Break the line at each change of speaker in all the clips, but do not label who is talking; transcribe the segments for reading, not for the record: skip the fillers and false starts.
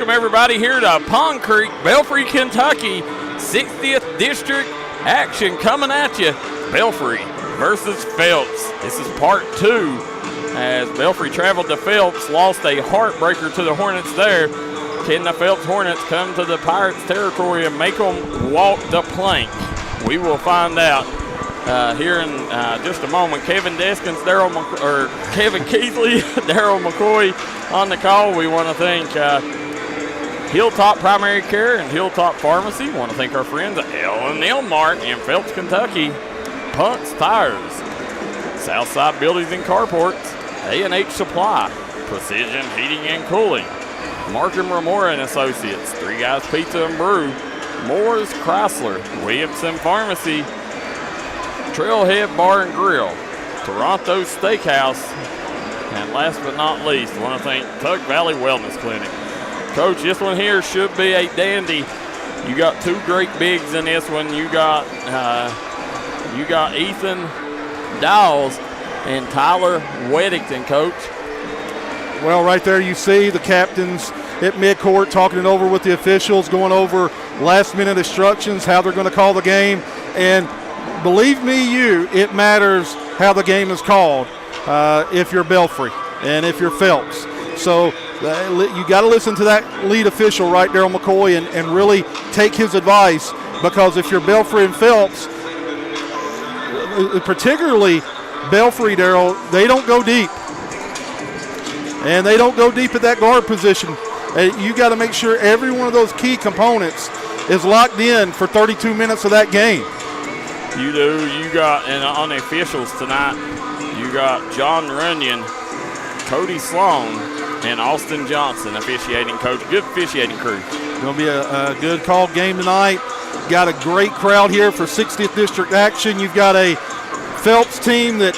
welcome everybody here to Pond Creek, Belfry, Kentucky. 60th District action coming at you. Belfry versus Phelps. This is part 2 as Belfry traveled to Phelps, lost a heartbreaker to the Hornets there. Can the Phelps Hornets come to the Pirates territory and make them walk the plank? We will find out here in just a moment. Kevin Deskins, Kevin Keathley, Darryl McCoy on the call. We want to thank Hilltop Primary Care and Hilltop Pharmacy. We want to thank our friends at L&L Mart in Phelps, Kentucky. Punts Tires, Southside Buildings and Carports, A&H Supply, Precision Heating and Cooling, Markham Remora and Associates, Three Guys Pizza and Brew, Moore's Chrysler, Williamson Pharmacy, Trailhead Bar and Grill, Toronto Steakhouse, and last but not least, I want to thank Tug Valley Wellness Clinic. Coach, this one here should be a dandy. You got two great bigs in this one. You got Ethan Dawes and Tyler Weddington, Coach.
Well, right there you see the captains at midcourt talking it over with the officials, going over last-minute instructions, how they're going to call the game. And believe me, it matters how the game is called if you're Belfry and if you're Phelps. So you got to listen to that lead official, right, Darryl McCoy, and really take his advice, because if you're Belfry and Phelps, particularly Belfry, Darryl, they don't go deep. And they don't go deep at that guard position. You got to make sure every one of those key components is locked in for 32 minutes of that game.
You do. You got, and on the officials tonight, you got John Runyon, Cody Sloan, and Austin Johnson officiating, Coach. Good officiating crew.
Going to be a good called game tonight. Got a great crowd here for 60th District action. You've got a Phelps team that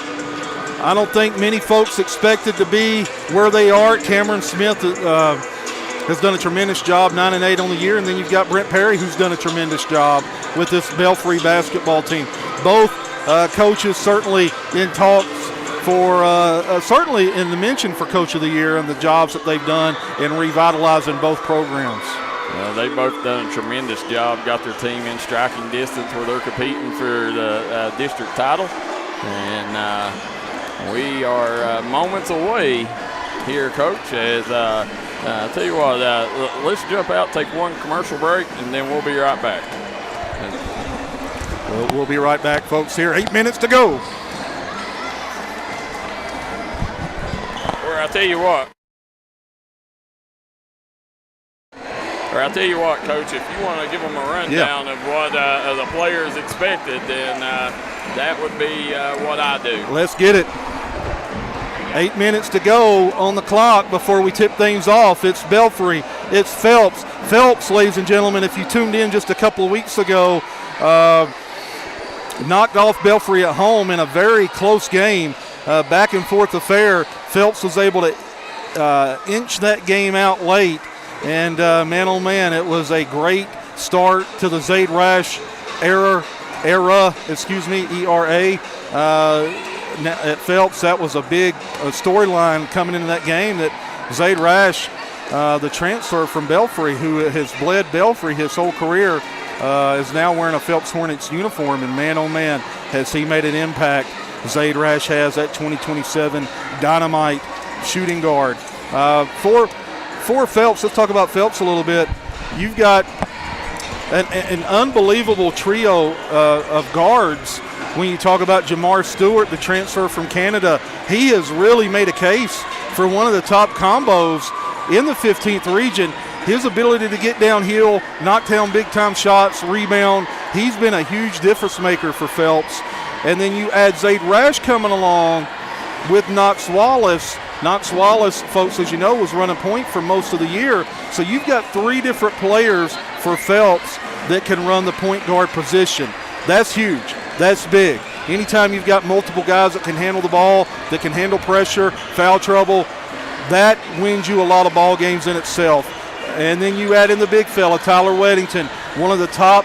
I don't think many folks expected to be where they are. Cameron Smith has done a tremendous job, 9-8 on the year. And then you've got Brent Perry, who's done a tremendous job with this Belfry basketball team. Both coaches certainly in talks for certainly in the mention for Coach of the Year and the jobs that they've done in revitalizing both programs.
They've both done a tremendous job, got their team in striking distance where they're competing for the district title. And we are moments away here, Coach, as I tell you what, let's jump out, take one commercial break, and then we'll be right back.
We'll be right back, folks, here. 8 minutes to go.
I tell you what, Coach, if you want to give them a rundown of what the players expected, then that would be what I do.
Let's get it. 8 minutes to go on the clock before we tip things off. It's Belfry. It's Phelps. Phelps, ladies and gentlemen, if you tuned in just a couple of weeks ago, knocked off Belfry at home in a very close game, back and forth affair. Phelps was able to inch that game out late. And, man, oh, man, it was a great start to the Zaid Rash era, ERA. At Phelps, that was a big storyline coming into that game, that Zaid Rash, the transfer from Belfry, who has bled Belfry his whole career, is now wearing a Phelps Hornets uniform. And, man, oh, man, has he made an impact. Zaid Rash has that 2027 dynamite shooting guard. For Phelps, let's talk about Phelps a little bit. You've got an unbelievable trio of guards. When you talk about Jamar Stewart, the transfer from Canada, he has really made a case for one of the top combos in the 15th region. His ability to get downhill, knock down big-time shots, rebound, he's been a huge difference maker for Phelps. And then you add Zaid Rash coming along with Knox Wallace. Knox Wallace, folks, as you know, was running point for most of the year. So you've got three different players for Phelps that can run the point guard position. That's huge. That's big. Anytime you've got multiple guys that can handle the ball, that can handle pressure, foul trouble, that wins you a lot of ball games in itself. And then you add in the big fella, Tyler Weddington, one of the top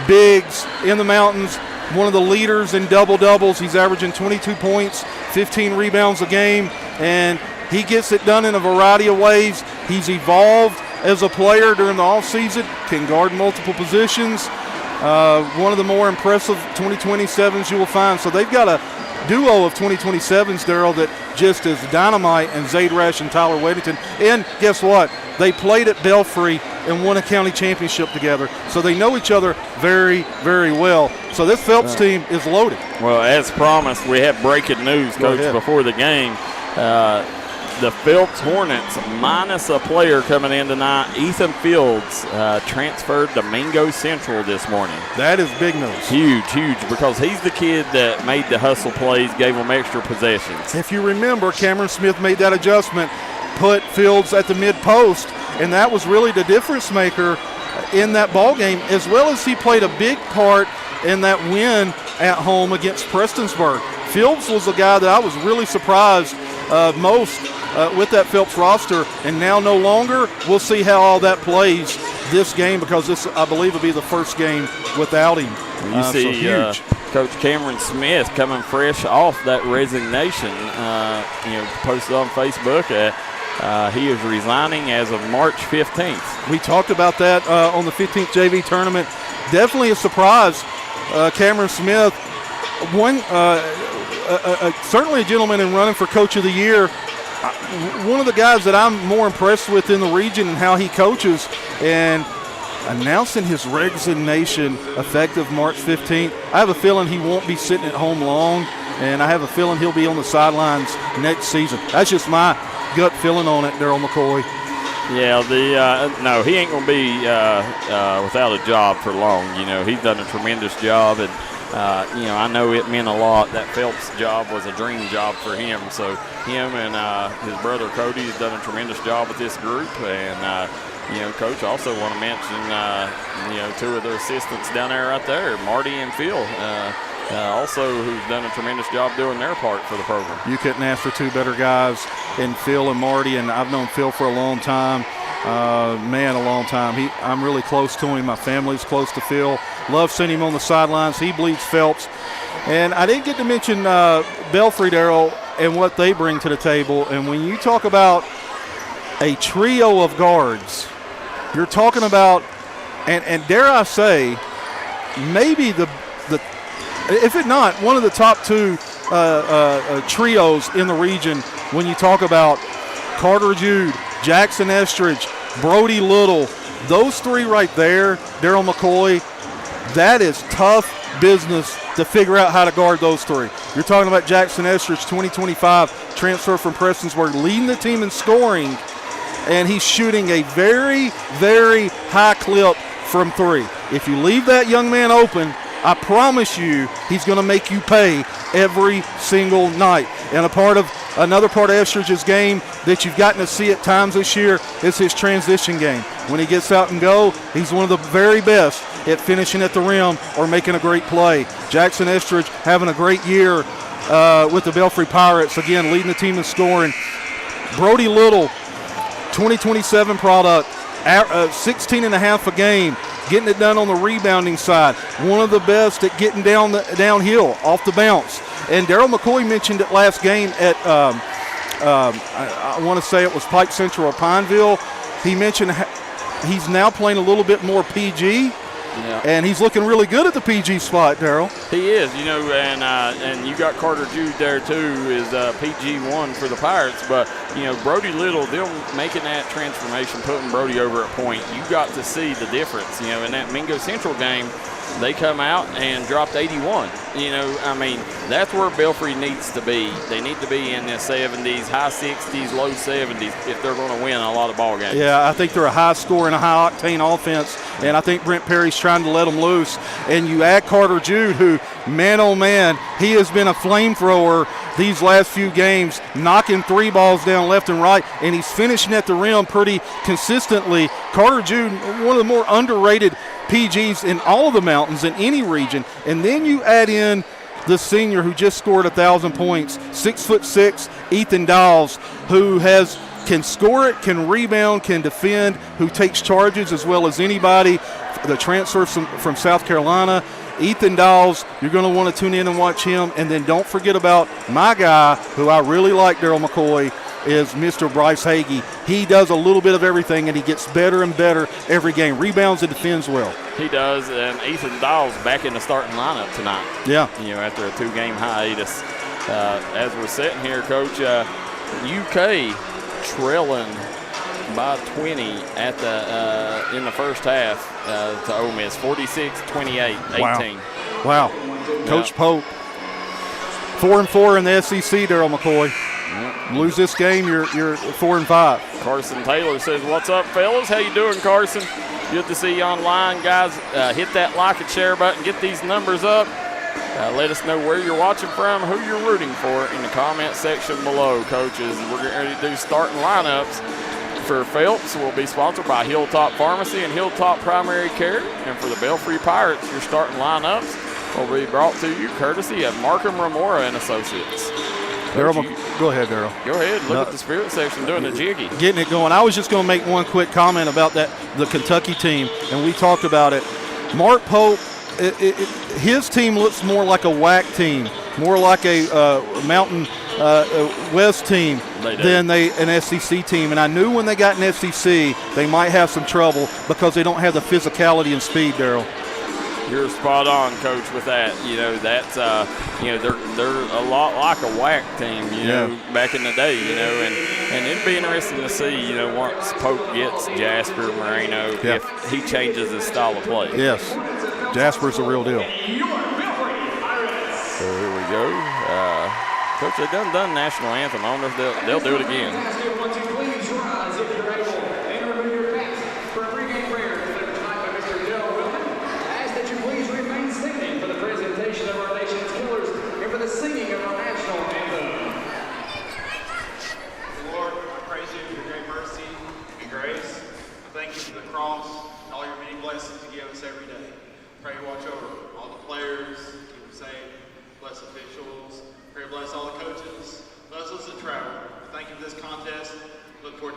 bigs in the mountains, one of the leaders in double-doubles. He's averaging 22 points, 15 rebounds a game, and he gets it done in a variety of ways. He's evolved as a player during the offseason, can guard multiple positions. One of the more impressive 2027s you will find. So they've got a duo of 2027s, Darryl, that just is dynamite, and Zade Rash and Tyler Weddington. And guess what? They played at Belfry and won a county championship together. So they know each other very, very well. So this Phelps team is loaded.
Well, as promised, we have breaking news, Coach, before the game. The Phelps Hornets, minus a player coming in tonight, Ethan Fields, transferred to Mingo Central this morning.
That is big news.
Huge, because he's the kid that made the hustle plays, gave them extra possessions.
If you remember, Cameron Smith made that adjustment, put Fields at the mid-post, and that was really the difference maker in that ball game, as well as he played a big part in that win at home against Prestonsburg. Fields was a guy that I was really surprised most with that Phelps roster, and now no longer. We'll see how all that plays this game, because this, I believe, will be the first game without him.
You see Coach Cameron Smith coming fresh off that resignation, posted on Facebook. He is resigning as of March 15th.
We talked about that on the 15th JV tournament. Definitely a surprise. Cameron Smith, certainly a gentleman in running for Coach of the Year. One of the guys that I'm more impressed with in the region and how he coaches, and announcing his resignation effective March 15th. I have a feeling he won't be sitting at home long, and I have a feeling he'll be on the sidelines next season. That's just my gut feeling on it, Darryl McCoy.
Yeah, no, he ain't going to be without a job for long. He's done a tremendous job, and I know it meant a lot. That Phelps job was a dream job for him. So him and his brother Cody has done a tremendous job with this group. And, Coach, also want to mention, two of their assistants down there right there, Marty and Phil, also who's done a tremendous job doing their part for the program.
You couldn't ask for two better guys in Phil and Marty, and I've known Phil for a long time. A long time. I'm really close to him. My family's close to Phil. Love seeing him on the sidelines. He bleeds Phelps. And I didn't get to mention Belfry, Darryl, and what they bring to the table. And when you talk about a trio of guards, you're talking about, and dare I say, maybe if it not, one of the top two trios in the region when you talk about Carter Jude, Jackson Estridge, Brody Little. Those three right there, Darryl McCoy, that is tough business to figure out how to guard those three. You're talking about Jackson Estridge, 2025, transfer from Prestonsburg, leading the team in scoring, and he's shooting a very, very high clip from three. If you leave that young man open, I promise you he's going to make you pay every single night. And another part of Estridge's game that you've gotten to see at times this year is his transition game. When he gets out and go, he's one of the very best at finishing at the rim or making a great play. Jackson Estridge having a great year with the Belfry Pirates, again, leading the team in scoring. Brody Little, 2027 product, 16 and a half a game, getting it done on the rebounding side. One of the best at getting downhill off the bounce. And Darryl McCoy mentioned it last game at, I want to say it was Pike Central or Pineville. He mentioned he's now playing a little bit more PG. Yeah. And he's looking really good at the PG spot, Darryl.
He is, and you got Carter Jude there too, is PG1 for the Pirates. But, Brody Little, them making that transformation, putting Brody over at point, you got to see the difference. In that Mingo Central game, they come out and dropped 81. That's where Belfry needs to be. They need to be in the 70s, high 60s, low 70s if they're going to win a lot of ball games.
Yeah, I think they're a high score and a high octane offense, and I think Brent Perry's trying to let them loose. And you add Carter Jude, who, man oh man, he has been a flamethrower these last few games, knocking three balls down left and right, and he's finishing at the rim pretty consistently. Carter Jude, one of the more underrated PGs in all of the mountains in any region. And then you add in the senior who just scored 1,000 points, 6'6", Ethan Dawes, who can score it, can rebound, can defend, who takes charges as well as anybody. The transfer from South Carolina, Ethan Dawes, you're going to want to tune in and watch him. And then don't forget about my guy, who I really like, Darryl McCoy, is Mr. Bryce Hagee. He does a little bit of everything, and he gets better and better every game. Rebounds and defends well.
He does, and Ethan Dawes back in the starting lineup tonight.
Yeah.
After a 2-game hiatus. As we're sitting here, Coach, UK trailing by 20 in the first half to Ole Miss, 46-28, 18.
Wow. Coach Pope, 4-4 in the SEC, Darryl McCoy.
Yep.
Lose this game, you're 4-5.
Carson Taylor says, "What's up, fellas? How you doing, Carson? Good to see you online, guys. Hit that like and share button. Get these numbers up. Let us know where you're watching from, who you're rooting for in the comment section below, coaches. We're getting ready to do starting lineups for Phelps. Will be sponsored by Hilltop Pharmacy and Hilltop Primary Care. And for the Belfry Pirates, your starting lineups will be brought to you courtesy of Markham Remora and Associates."
Darryl, go ahead, Darryl.
Go ahead. Look at the spirit section doing the jiggy.
Getting it going. I was just going to make one quick comment about the Kentucky team, and we talked about it. Mark Pope, his team looks more like a WAC team, more like a Mountain West team than an SEC team. And I knew when they got an SEC, they might have some trouble because they don't have the physicality and speed, Darryl.
You're spot on, Coach, with that. That's they're a lot like a WAC team, back in the day, and it'd be interesting to see, once Pope gets Jasper Moreno, if he changes his style of play.
Yes, Jasper's the real deal.
So here we go. Coach, they done national anthem. I wonder if they'll do it again.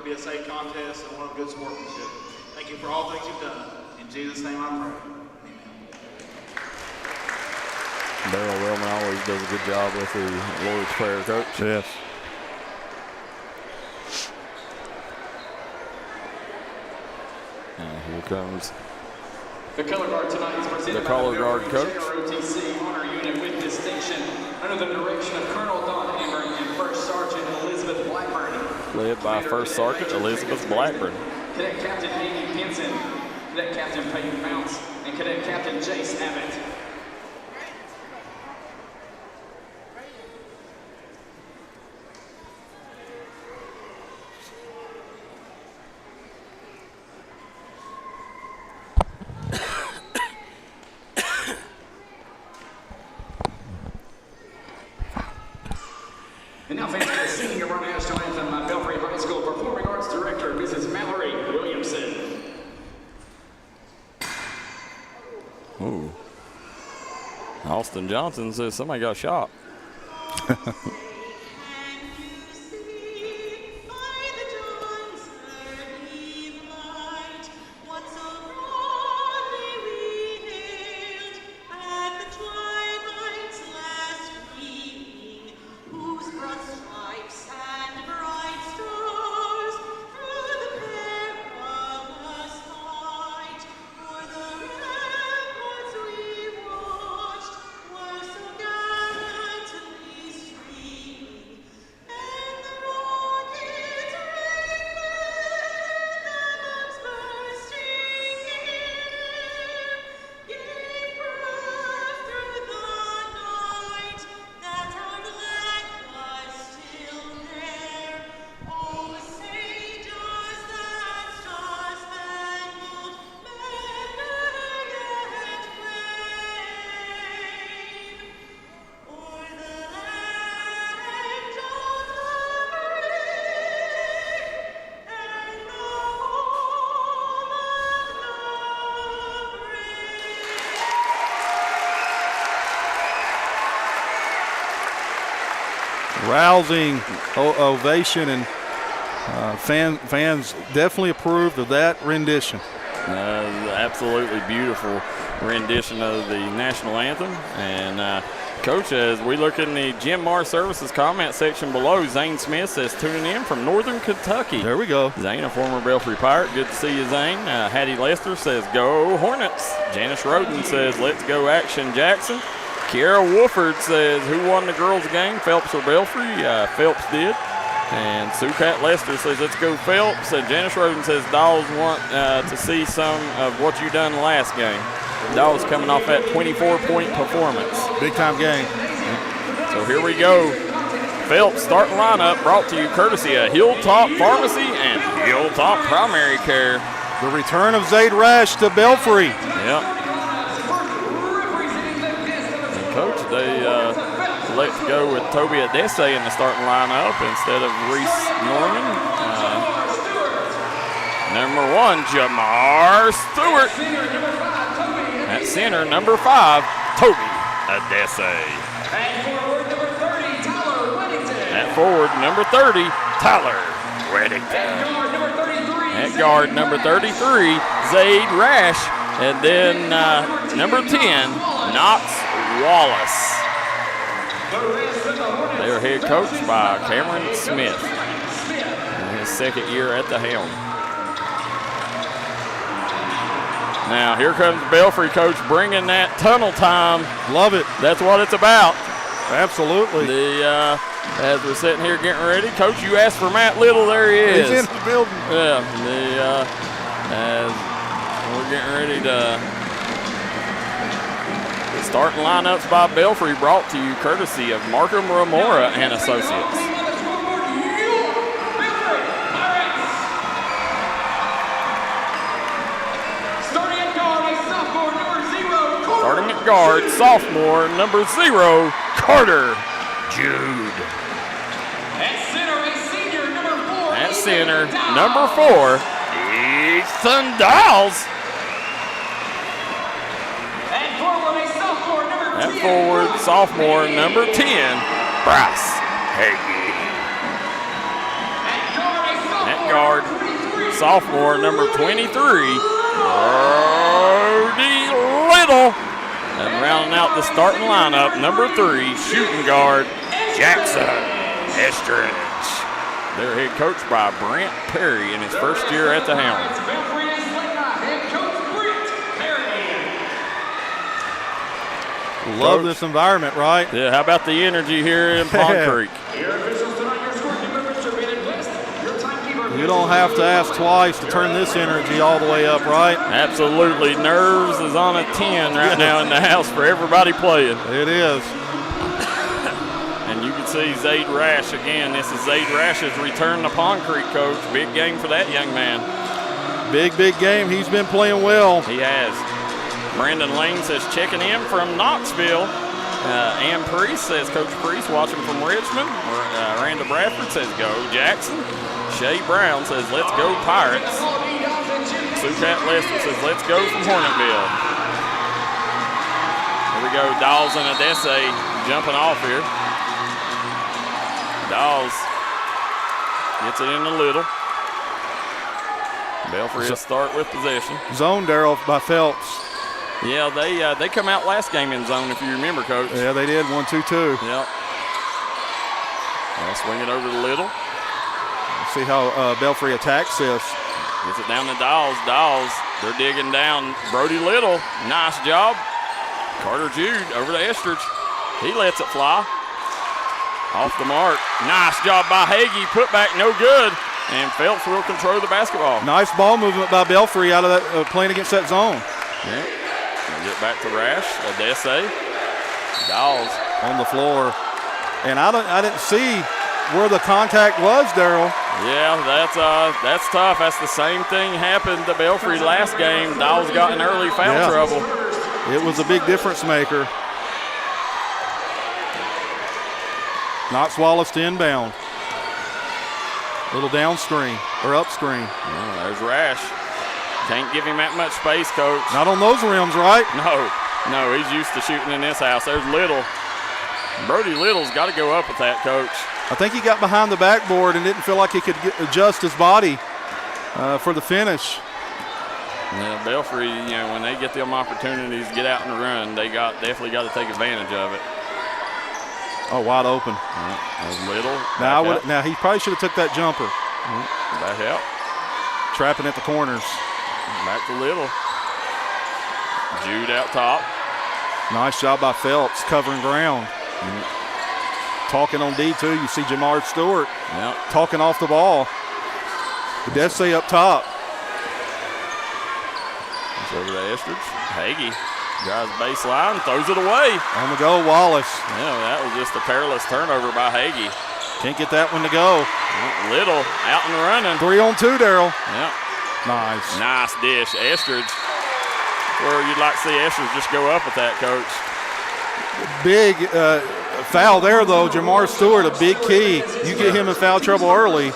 Be a safe contest and one of good sportsmanship. Thank you for all things you've done. In Jesus' name I pray. Amen.
Darryl Wellman always does a good job with the Lord's Prayer, Coach.
Yes.
And here comes
the color guard tonight is presented
the color guard coach.
JROTC Honor Unit with distinction under the direction of Colonel Don Hammer and First Sergeant Elizabeth Blackburn.
Led by First Sergeant Elizabeth Blackburn.
Cadet Captain Amy Pinson, Cadet Captain Peyton Mounts, and Cadet Captain Jace Abbott. And now fans, the singing of our national anthem by Belfry High School Performing Arts Director, Mrs. Mallory Williamson.
Ooh. Austin Johnson says somebody got shot.
Rousing ovation, and fans definitely approved of that rendition.
Absolutely beautiful rendition of the national anthem, and Coach, as we look in the Jim Mar Services comment section below, Zane Smith says tuning in from Northern Kentucky.
There we go.
Zane, a former Belfry Pirate. Good to see you, Zane. Hattie Lester says go Hornets. Janice Roden says let's go Action Jackson. Kiara Wolford says who won the girls' game, Phelps or Belfry? Phelps did. And Sukat Lester says let's go Phelps. And Janice Roden says Dolls want to see some of what you done last game. Dolls coming off that 24-point performance.
Big time game.
So here we go. Phelps starting lineup brought to you courtesy of Hilltop Pharmacy and Hilltop Primary Care.
The return of Zaid Rash to Belfry.
Yep. And Coach, they let go with Toby Adese in the starting lineup instead of Reese Norman. Number 1, Jamar Stewart. At center, number 5, Toby Adese. At forward, number 30, Tyler Weddington. At guard, number 33, Zaid Rash. And then number 10, Knox Wallace. They are head coached by Cameron Smith in his second year at the helm. Now, here comes Belfry coach bringing that tunnel time.
Love it.
That's what it's about.
Absolutely.
As we're sitting here getting ready, Coach, you asked for Matt Little. There he is.
He's in the building.
Yeah. As we're getting ready to the starting lineups by Belfry brought to you courtesy of Markham Remora and Associates. Starting at guard, sophomore, number 0, Carter Jude.
At center, a senior, number 4.
At center, number 4, Ethan Dowles.
At forward, a sophomore, number 10.
At forward, sophomore, number 10, Bryce Hagee. At guard, sophomore, number 23, Brody Little. And rounding out the starting lineup, number 3, shooting guard, Jackson Estridge. They're head coached by Brent Perry in his first year at the helm.
Love this environment, right?
Yeah, how about the energy here in Pond Creek?
You don't have to ask twice to turn this energy all the way up, right?
Absolutely. Nerves is on a 10 right now in the house for everybody playing.
It is.
And you can see Zaid Rash again. This is Zaid Rash's return to Pond Creek, Coach. Big game for that young man.
Big game. He's been playing well.
He has. Brandon Lane says checking in from Knoxville. Ann Priest says Coach Priest watching from Richmond. Randa Bradford says go Jackson. Shay Brown says let's go Pirates. Sukat Lester says let's go from Hornetville. Here we go, Dawes and Adese jumping off here. Dawes gets it in a little. Belfry will start with possession.
Zone, Darryl, by Phelps.
Yeah, they come out last game in zone, if you remember, Coach.
Yeah, they did. 1-2-2.
Yep. They'll swing it over to Little.
See how Belfry attacks this.
Gets it down to Dawes. Dawes, they're digging down. Brody Little, nice job. Carter Jude over to Estridge. He lets it fly. Off the mark. Nice job by Hagee. Put back, no good. And Phelps will control the basketball.
Nice ball movement by Belfry out of that playing against that zone.
Yeah. We'll get back to Rash. Adese. Dawes
on the floor. And I didn't see where the contact was, Darryl.
Yeah, that's tough. That's the same thing happened to Belfry last game. Dawes got in early foul trouble.
It was a big difference maker. Knox Wallace to inbound. Little down screen or up screen.
Oh, there's Rash. Can't give him that much space, Coach.
Not on those rims, right?
No, he's used to shooting in this house. There's Little. Brody Little's got to go up with that, Coach.
I think he got behind the backboard and didn't feel like he could adjust his body for the finish.
Yeah, Belfry, when they get them opportunities to get out and run, they definitely got to take advantage of it.
Oh, wide open.
A little.
Now he probably should have took that jumper.
Back out.
Trapping at the corners.
Back to Little. Jude out top.
Nice job by Phelps covering ground. Talking on D2, you see Jamar Stewart talking off the ball. Desse up top.
It's over to Estridge. Hagee drives baseline, throws it away.
On the go, Wallace.
Yeah, that was just a perilous turnover by Hagee.
Can't get that one to go.
Little out and running.
3-on-2, Darryl.
Yeah.
Nice.
Nice dish. Estridge. Where you'd like to see Estridge just go up with that, Coach.
Big foul there, though. Jamar Stewart, a big key. You get him in foul trouble early.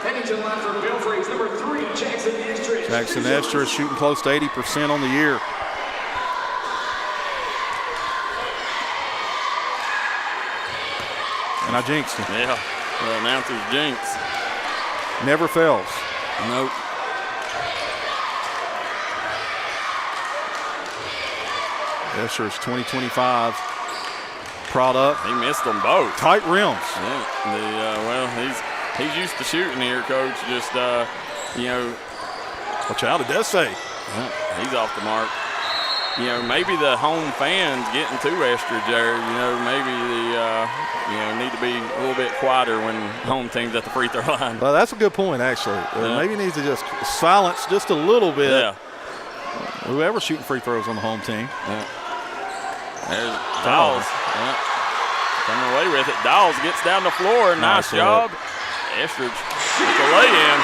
Heading to the line for Belfry's number 3, Jackson Estridge.
Jackson Estridge shooting close to 80% on the year. And I jinxed him.
Yeah, the announcer's jinx.
Never fails.
Nope.
Estridge 2025 product.
He missed them both.
Tight rims.
Yeah. Well, he's used to shooting here, Coach. Just
Watch out, Desse.
He's off the mark. Maybe the home fans getting to Estridge there. Maybe need to be a little bit quieter when home team's at the free throw line.
Well, that's a good point, actually. Maybe needs to just silence just a little bit.
Yeah.
Whoever's shooting free throws on the home team.
Yeah. There's Dawes. Yeah. Coming away with it. Dawes gets down the floor. Nice job. Estridge with the lay-in.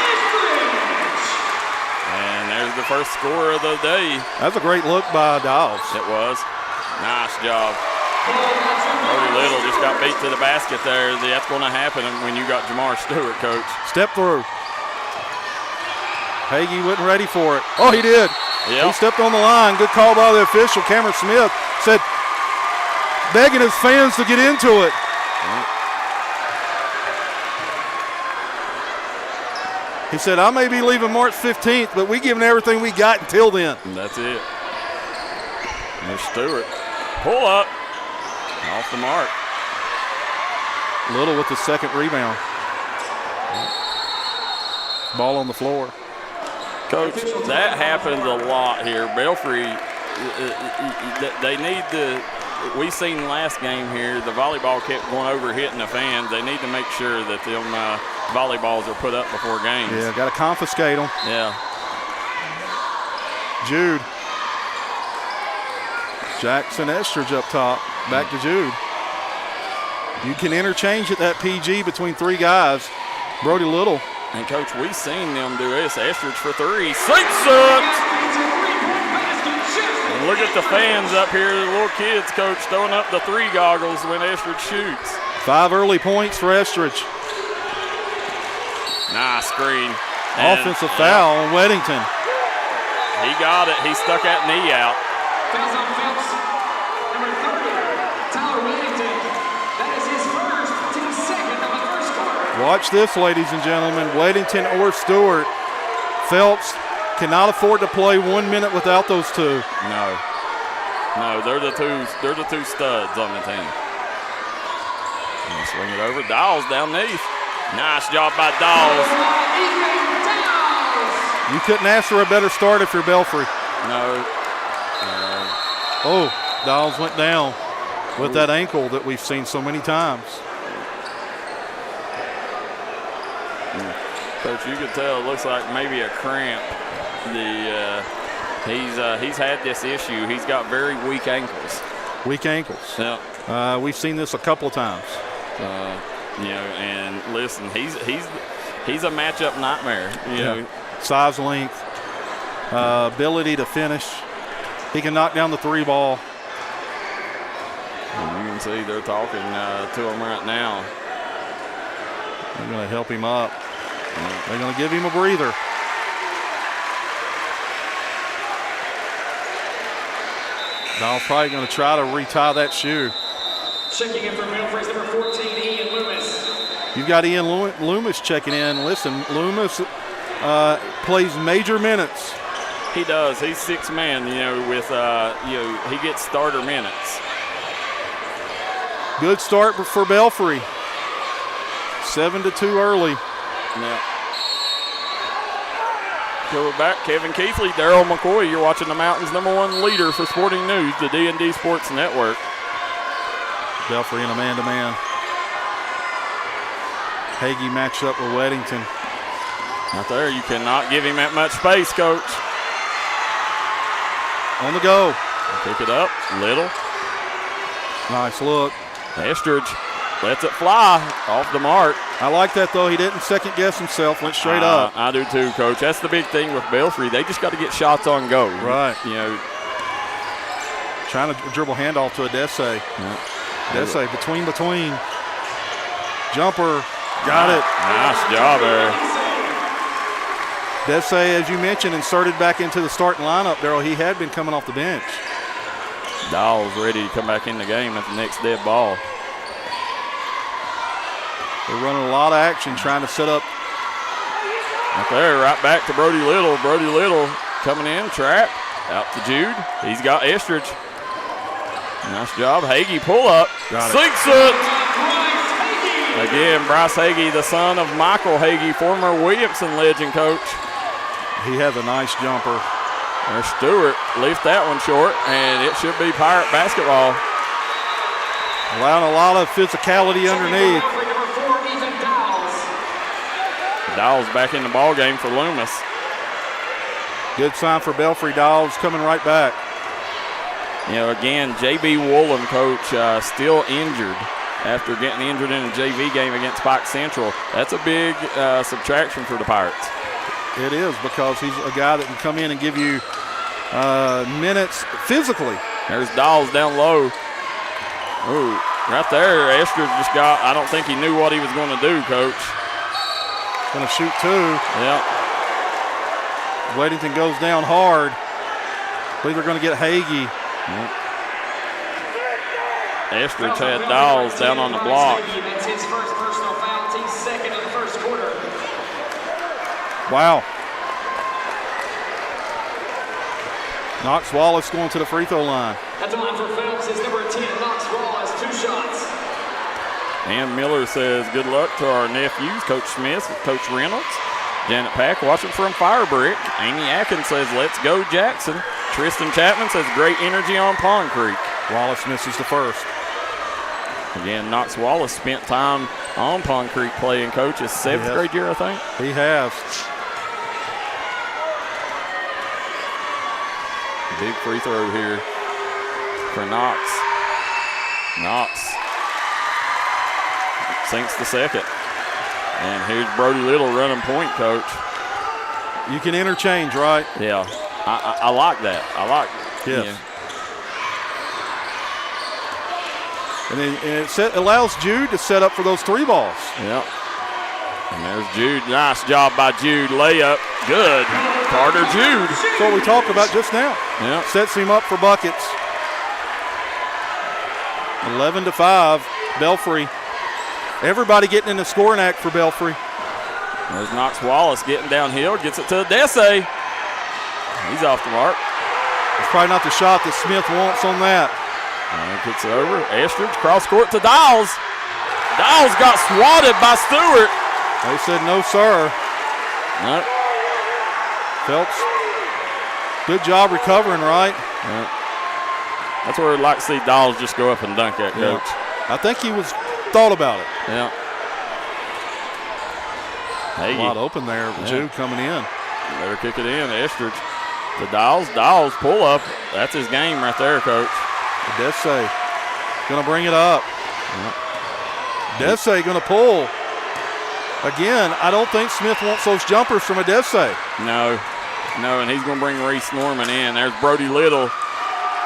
And there's the first score of the day.
That's a great look by Dawes.
It was. Nice job. Brody Little just got beat to the basket there. That's going to happen when you got Jamar Stewart, Coach.
Step through. Hagee wasn't ready for it. Oh, he did.
Yep.
He stepped on the line. Good call by the official. Cameron Smith said, begging his fans to get into it. He said, I may be leaving March 15th, but we giving everything we got until then.
And that's it. There's Stewart. Pull up. Off the mark.
Little with the second rebound. Ball on the floor.
Coach, that happens a lot here. Belfry, they need to, we seen last game here, the volleyball kept going over hitting the fans. They need to make sure that them volleyballs are put up before games.
Yeah, got to confiscate them.
Yeah.
Jude. Jackson Estridge up top. Back to Jude. You can interchange at that PG between three guys. Brody Little.
And, Coach, we seen them do this. Estridge for three. Sinks it! And look at the fans up here, the little kids, Coach, throwing up the three goggles when Estridge shoots.
5 early points for Estridge.
Nice screen.
Offensive foul on Weddington.
He got it. He stuck that knee out.
Fouls on Phelps, number 30, Tyler Weddington. That is his first, team second of the first quarter.
Watch this, ladies and gentlemen. Weddington or Stewart. Phelps cannot afford to play 1 minute without those two.
No, they're the two studs on the team. And swing it over. Dawes down knee. Nice job by Dawes.
You couldn't ask for a better start if you're Belfry.
No.
Oh, Dawes went down with that ankle that we've seen so many times.
Coach, you could tell it looks like maybe a cramp. He's had this issue. He's got very weak ankles.
Weak ankles.
Yeah.
We've seen this a couple of times.
And listen, he's a matchup nightmare. You know.
Size, length, ability to finish. He can knock down the three ball.
And you can see they're talking to him right now.
They're going to help him up. They're going to give him a breather. Dawes probably going to try to retie that shoe.
Checking in from Belfry's number 14, Ian Loomis.
You've got Ian Loomis checking in. Listen, Loomis plays major minutes.
He does. He's sixth man, with he gets starter minutes.
Good start for Belfry. 7-2 early.
Yeah. Go back, Kevin Keathley, Darryl McCoy. You're watching the Mountains' #1 leader for sporting news, the D&D Sports Network.
Belfry in a man-to-man. Hagee matched up with Weddington.
Out there, you cannot give him that much space, Coach.
On the go.
Pick it up, Little.
Nice look.
Estridge lets it fly off the mark.
I like that, though. He didn't second-guess himself, went straight up.
I do too, Coach. That's the big thing with Belfry. They just got to get shots on goal.
Right.
You know.
Trying to dribble handoff to a Desai.
Yeah.
Desai, between. Jumper. Got it.
Nice job there.
Desai, as you mentioned, inserted back into the starting lineup, Darryl. He had been coming off the bench.
Dawes ready to come back in the game at the next dead ball.
They're running a lot of action, trying to set up.
Right there, right back to Brody Little. Brody Little coming in, trap, out to Jude. He's got Estridge. Nice job. Hagee pull up.
Got it.
Sinks it. Again, Bryce Hagee, the son of Michael Hagee, former Williamson legend coach.
He has a nice jumper.
There's Stewart. Lift that one short, and it should be Pirate basketball.
Allowing a lot of physicality underneath.
Dawes back in the ball game for Loomis.
Good sign for Belfry. Dawes coming right back.
You know, again, J.B. Woolen, coach, still injured after getting injured in a JV game against Pike Central. That's a big subtraction for the Pirates.
It is, because he's a guy that can come in and give you minutes physically.
There's Dawes down low. Ooh, right there, Estridge just got, I don't think he knew what he was going to do, coach.
Going to shoot two.
Yeah.
Weddington goes down hard. I believe they're going to get Hagee.
Yep. Estridge had Dawes down on the block.
That's his first personal foul, team's second in the first quarter.
Wow. Knox Wallace going to the free throw line.
At the line for Phelps is number 10, Knox Wallace, 2 shots.
And Miller says good luck to our nephews, Coach Smith, Coach Reynolds. Janet Pack watching from Firebrick. Amy Atkins says let's go Jackson. Tristan Chapman says great energy on Pond Creek.
Wallace misses the first.
Again, Knox Wallace spent time on Pond Creek playing, coach, his 7th grade year, I think.
He has.
Big free throw here for Knox. Knox sinks the second. And here's Brody Little running point, coach.
You can interchange, right?
Yeah, I like that. I like
Yes.
Yeah.
And it allows Jude to set up for those 3 balls.
Yep. And there's Jude. Nice job by Jude. Layup. Good. Carter Jude.
That's what we talked about just now.
Yep.
Sets him up for buckets. 11-5, Belfry. Everybody getting in the scoring act for Belfry.
There's Knox Wallace getting downhill. Gets it to Desai. He's off the mark.
It's probably not the shot that Smith wants on that.
And gets it over. Estridge cross court to Dawes. Dawes got swatted by Stewart.
They said no, sir.
Nope.
Phelps, good job recovering, right?
Yep. That's where I'd like to see Dawes just go up and dunk that, coach.
Yeah. I think he was thought about it.
Yeah.
A lot open there. Yeah. Jude coming in.
Better kick it in. Estridge to Dawes. Dawes pull up. That's his game right there, coach.
Desai going to bring it up.
Yep.
Desai going to pull. Again, I don't think Smith wants those jumpers from a Desai.
No, and he's going to bring Reese Norman in. There's Brody Little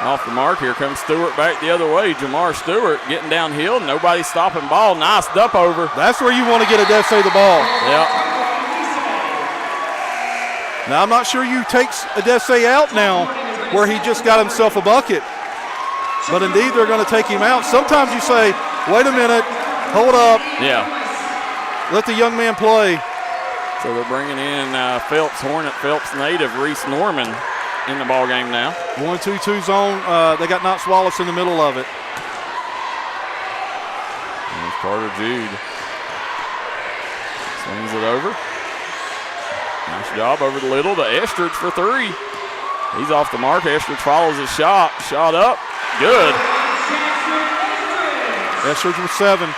off the mark. Here comes Stewart back the other way. Jamar Stewart getting downhill. Nobody stopping ball. Nice dump over.
That's where you want to get a Desai the ball.
Yep.
Now, I'm not sure you take a Desai out now where he just got himself a bucket. But indeed, they're going to take him out. Sometimes you say, wait a minute, hold up.
Yeah.
Let the young man play.
So they're bringing in Phelps native Reese Norman in the ball game now.
1-2-2 zone. They got Knox Wallace in the middle of it.
Carter Jude swings it over. Nice job over to Little to Estridge for three. He's off the mark. Estridge follows his shot. Shot up. Good.
Estridge with 7.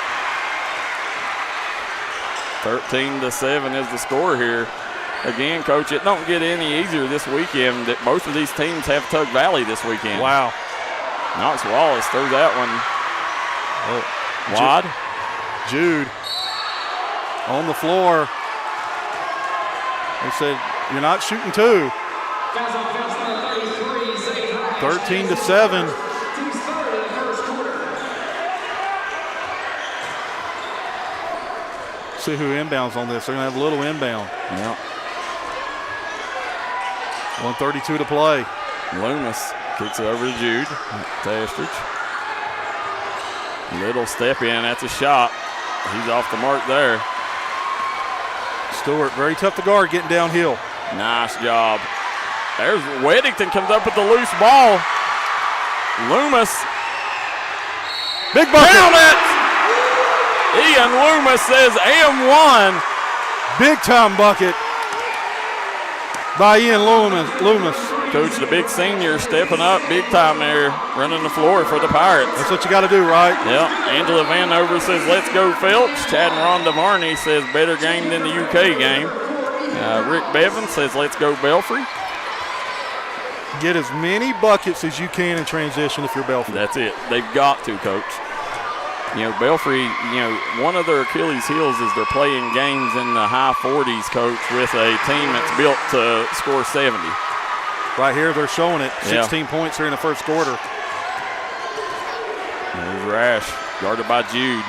13-7 is the score here. Again, Coach, it don't get any easier this weekend. That both of these teams have Tug Valley this weekend.
Wow.
Knox Wallace throws that one wide.
Jude on the floor. They said, you're not shooting 2. 13-7. See who inbounds on this. They're going to have a little inbound.
Yeah.
1:32 to play.
Loomis kicks it over to Jude. To Estridge. Little step in. That's a shot. He's off the mark there.
Stewart, very tough to guard getting downhill.
Nice job. There's Weddington comes up with the loose ball. Loomis.
Big bucket.
Count it! Ian Loomis says and one.
Big time bucket by Ian Loomis.
Coach, the big senior stepping up big time there, running the floor for the Pirates.
That's what you got to do, right?
Yeah. Angela Vanover says, let's go Phelps. Chad and Rhonda Varney says, better game than the UK game. Rick Bevan says, let's go Belfry.
Get as many buckets as you can in transition if you're Belfry.
That's it. They've got to, Coach. You know, Belfry, one of their Achilles heels is they're playing games in the high 40s, Coach, with a team that's built to score 70.
Right here, they're showing it. 16
Yeah.
points here in the first quarter.
There's Rash, guarded by Jude.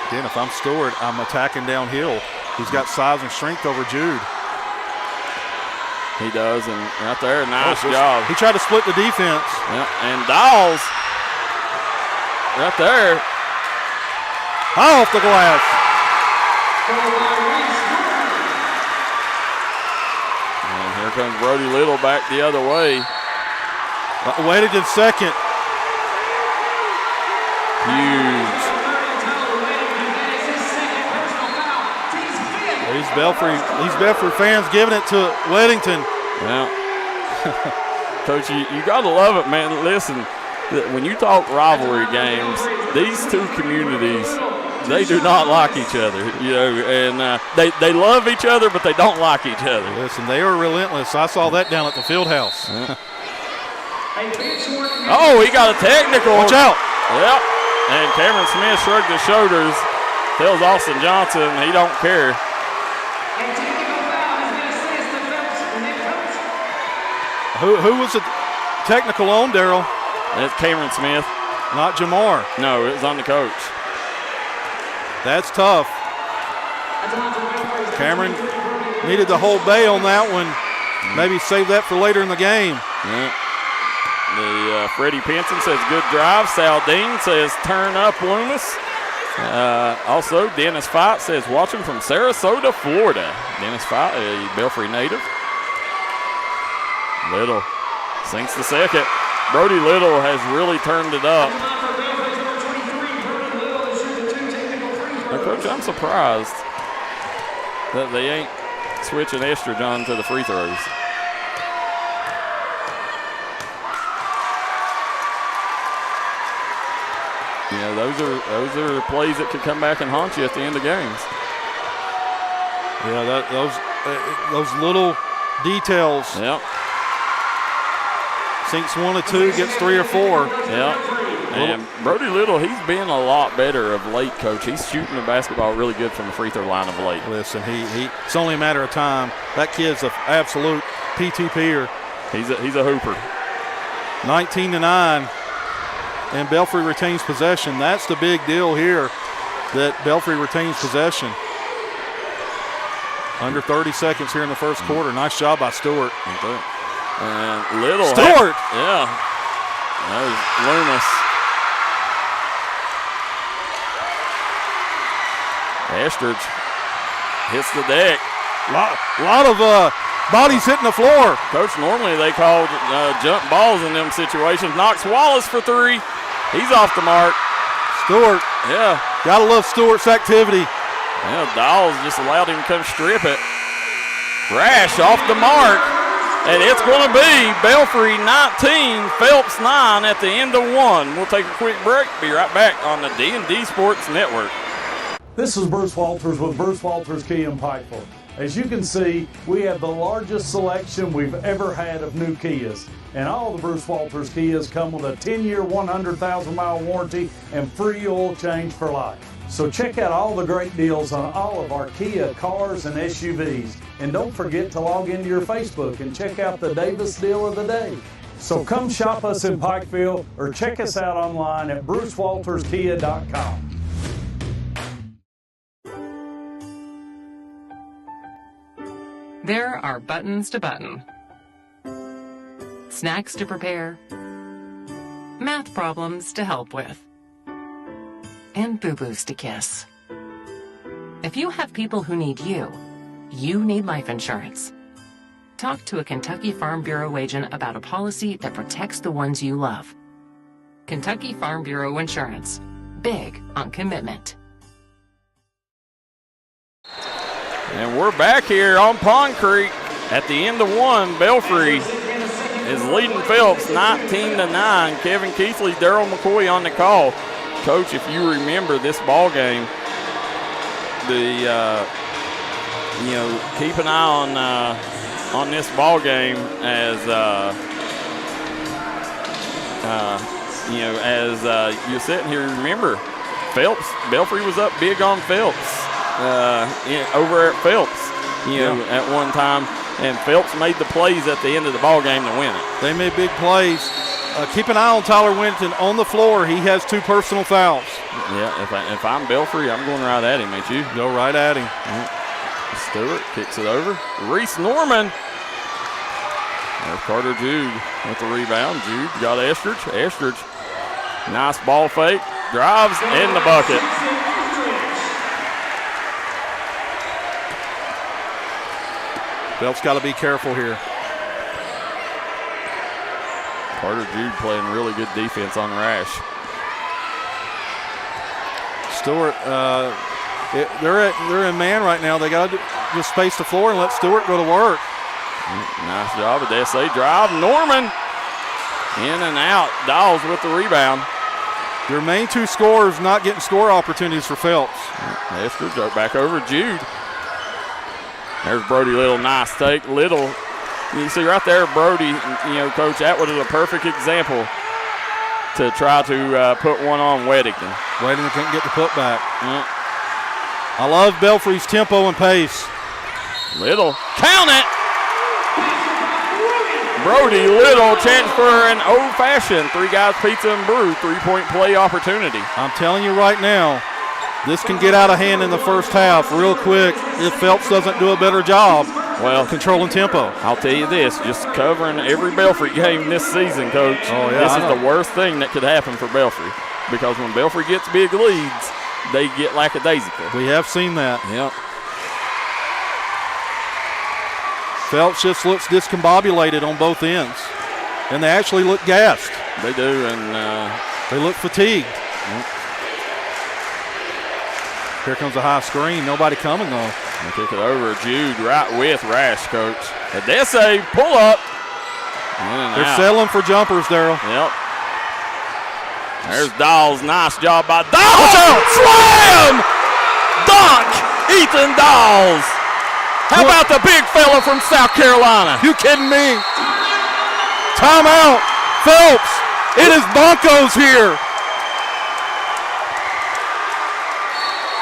Again, if I'm Stewart, I'm attacking downhill. He's got size and strength over Jude.
He does, and right there, nice job.
He tried to split the defense.
Yeah, and Dawes, right there.
High off the glass.
And here comes Brody Little back the other way.
Waited in second.
Huge.
These Belfry fans giving it to Weddington.
Yeah. Coach, you got to love it, man. Listen, when you talk rivalry games, these two communities, they do not like each other, and they love each other, but they don't like each other.
Listen, they are relentless. I saw that down at the field house.
Yeah. Oh, he got a technical.
Watch out.
Yep. And Cameron Smith shrugged his shoulders, tells Austin Johnson he don't care.
Who was the technical on, Darryl?
That's Cameron Smith.
Not Jamar.
No, it was on the coach.
That's tough. Cameron needed to hold bay on that one. Maybe save that for later in the game.
Yeah. The Freddie Pinson says good drive. Sal Dean says turn up Loomis. Also, Dennis Fight says watching from Sarasota, Florida. Dennis Fight, a Belfry native. Little sinks the second. Brody Little has really turned it up. Now, Coach, I'm surprised that they ain't switching Estridge on to the free throws. Those are plays that can come back and haunt you at the end of games.
Yeah, those little details.
Yep.
Sinks 1 or 2, gets 3 or 4.
Yep. And Brody Little, he's been a lot better of late, Coach. He's shooting the basketball really good from the free throw line of late.
Listen, it's only a matter of time. That kid's an absolute P2P'er.
He's a hooper.
19-9, and Belfry retains possession. That's the big deal here, that Belfry retains possession. Under 30 seconds here in the first quarter. Nice job by Stewart.
And Little.
Stewart!
Yeah. That was Loomis. Estridge hits the deck.
Lot of bodies hitting the floor.
Coach, normally they call jump balls in them situations. Knox Wallace for three. He's off the mark.
Stewart.
Yeah.
Gotta love Stewart's activity.
Yeah, Dawes just allowed him to come strip it. Rash off the mark. And it's going to be Belfry 19, Phelps 9 at the end of 1. We'll take a quick break. Be right back on the D&D Sports Network.
This is Bruce Walters with Bruce Walters Kia in Pikeville. As you can see, we have the largest selection we've ever had of new Kias. And all the Bruce Walters Kias come with a 10-year, 100,000-mile warranty and free oil change for life. So check out all the great deals on all of our Kia cars and SUVs. And don't forget to log into your Facebook and check out the Davis deal of the day. So come shop us in Pikeville or check us out online at brucewalterskia.com.
There are buttons to button, snacks to prepare, math problems to help with, and boo-boos to kiss. If you have people who need you, you need life insurance. Talk to a Kentucky Farm Bureau agent about a policy that protects the ones you love. Kentucky Farm Bureau Insurance. Big on commitment.
And we're back here on Pond Creek at the end of 1. Belfry is leading Phelps 19-9. Kevin Keathley, Darryl McCoy on the call. Coach, if you remember this ball game, keep an eye on this ball game as you're sitting here. Remember, Belfry was up big on Phelps. Over at Phelps, at one time, and Phelps made the plays at the end of the ball game to win it.
They made big plays. Keep an eye on Tyler Winton on the floor. He has 2 personal fouls.
Yeah, if I'm Belfry, I'm going right at him, ain't you?
Go right at him.
Stewart kicks it over. Reese Norman. There's Carter Jude with the rebound. Jude got Estridge. Estridge, nice ball fake. Drives in the bucket.
Phelps got to be careful here.
Carter Jude playing really good defense on Rash.
Stewart, they're in man right now. They got to just space the floor and let Stewart go to work.
Nice job at the SA drive. Norman in and out. Dawes with the rebound.
Your main 2 scorers not getting score opportunities for Phelps.
Estridge back over Jude. There's Brody Little, nice take. Little, you see right there, Brody, Coach Atwood is a perfect example to try to put one on Weddington.
Weddington couldn't get the putback. I love Belfry's tempo and pace.
Little, count it! Brody Little, chance for an old-fashioned 3 Guys Pizza and Brew 3-point play opportunity.
I'm telling you right now, this can get out of hand in the first half real quick if Phelps doesn't do a better job controlling tempo.
I'll tell you this, just covering every Belfry game this season, Coach, this is the worst thing that could happen for Belfry, because when Belfry gets big leads, they get lackadaisical.
We have seen that.
Yep.
Phelps just looks discombobulated on both ends, and they actually look gassed.
They do, and
they look fatigued.
Yep.
Here comes a high screen. Nobody coming, though.
They kick it over. Jude right with Rash, Coach. Adese, pull up.
They're settling for jumpers, Darryl.
Yep. There's Dawes. Nice job by Dawes. Slam! Dunk! Ethan Dawes. How about the big fella from South Carolina?
You kidding me? Timeout. Phelps. It is Broncos here.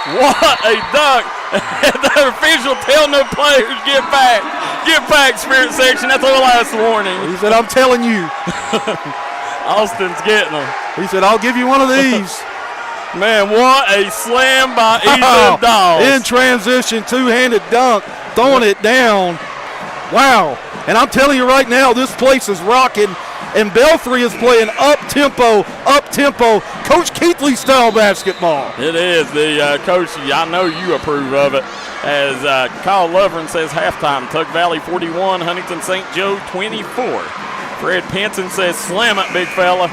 What a dunk. The official telling the players, get back. Get back, Spirit Section. That's our last warning.
He said, I'm telling you.
Austin's getting them.
He said, I'll give you one of these.
Man, what a slam by Ethan Dawes.
In transition, 2-handed dunk, throwing it down. Wow. And I'm telling you right now, this place is rocking, and Belfry is playing up-tempo, Coach Keathley style basketball.
It is. The coach, I know you approve of it. As Kyle Lovren says halftime, Tug Valley 41, Huntington St. Joe 24. Fred Penson says slam it, big fella.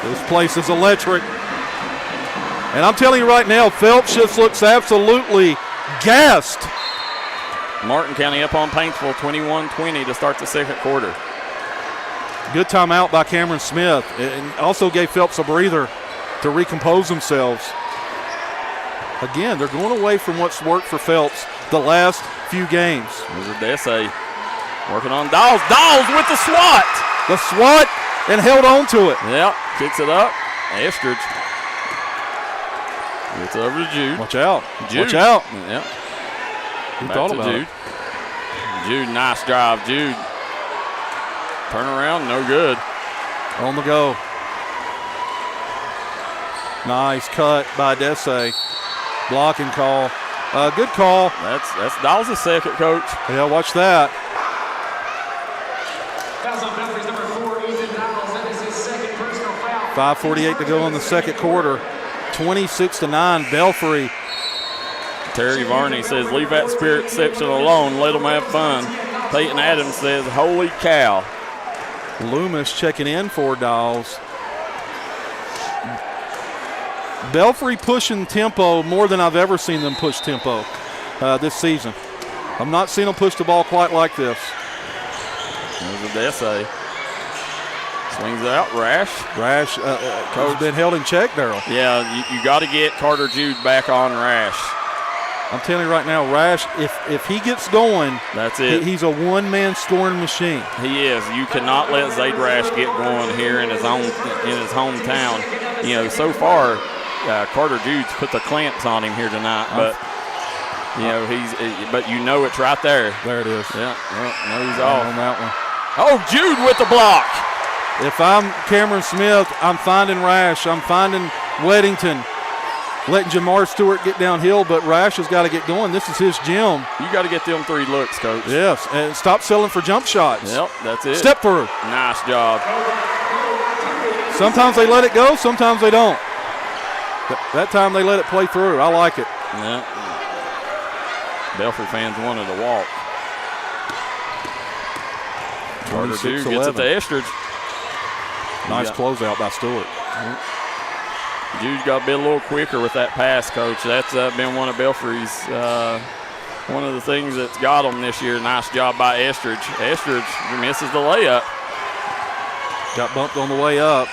This place is electric. And I'm telling you right now, Phelps just looks absolutely gassed.
Martin County up on Paintsville, 21-20 to start the second quarter.
Good timeout by Cameron Smith, and also gave Phelps a breather to recompose themselves. Again, they're going away from what's worked for Phelps the last few games.
There's a Dessay working on Dawes. Dawes with the swat.
The swat and held on to it.
Yep, kicks it up. Estridge. It's over to Jude.
Watch out.
Jude.
Watch out.
Yep.
Who
Back
thought
to
about
Jude.
it?
Jude, nice drive. Jude. Turn around, no good.
On the go. Nice cut by Dessay. Blocking call. Good call.
That's Dawes' second, Coach.
Yeah, watch that.
Fouls on Belfry's number 4, Ethan Dowles. That is his second personal foul.
5:48 to go in the second quarter. 26-9, Belfry.
Terry Varney says, leave that spirit section alone. Let them have fun. Peyton Adams says, holy cow.
Loomis checking in for Dawes. Belfry pushing tempo more than I've ever seen them push tempo this season. I'm not seeing them push the ball quite like this.
There's a Dessay. Swings out, Rash.
Rash has been held in check, Darryl.
Yeah, you got to get Carter Jude back on Rash.
I'm telling you right now, Rash, if he gets going,
that's it.
He's a one-man scoring machine.
He is. You cannot let Zayd Rash get going here in his hometown. You know, so far, Carter Jude's put the clamps on him here tonight, but you know but you know it's right there.
There it is.
Yeah, nose off
on that one.
Oh, Jude with the block.
If I'm Cameron Smith, I'm finding Rash. I'm finding Weddington. Letting Jamar Stewart get downhill, but Rash has got to get going. This is his gym.
You got to get them 3 looks, Coach.
Yes, and stop selling for jump shots.
Yep, that's it.
Step through.
Nice job.
Sometimes they let it go, sometimes they don't. That time they let it play through. I like it.
Yeah. Belfry fans wanted to walk. Carter Jude gets it to Estridge.
Nice closeout by Stewart.
Jude got to be a little quicker with that pass, Coach. That's been one of Belfry's, one of the things that's got them this year. Nice job by Estridge. Estridge misses the layup.
Got bumped on the way up.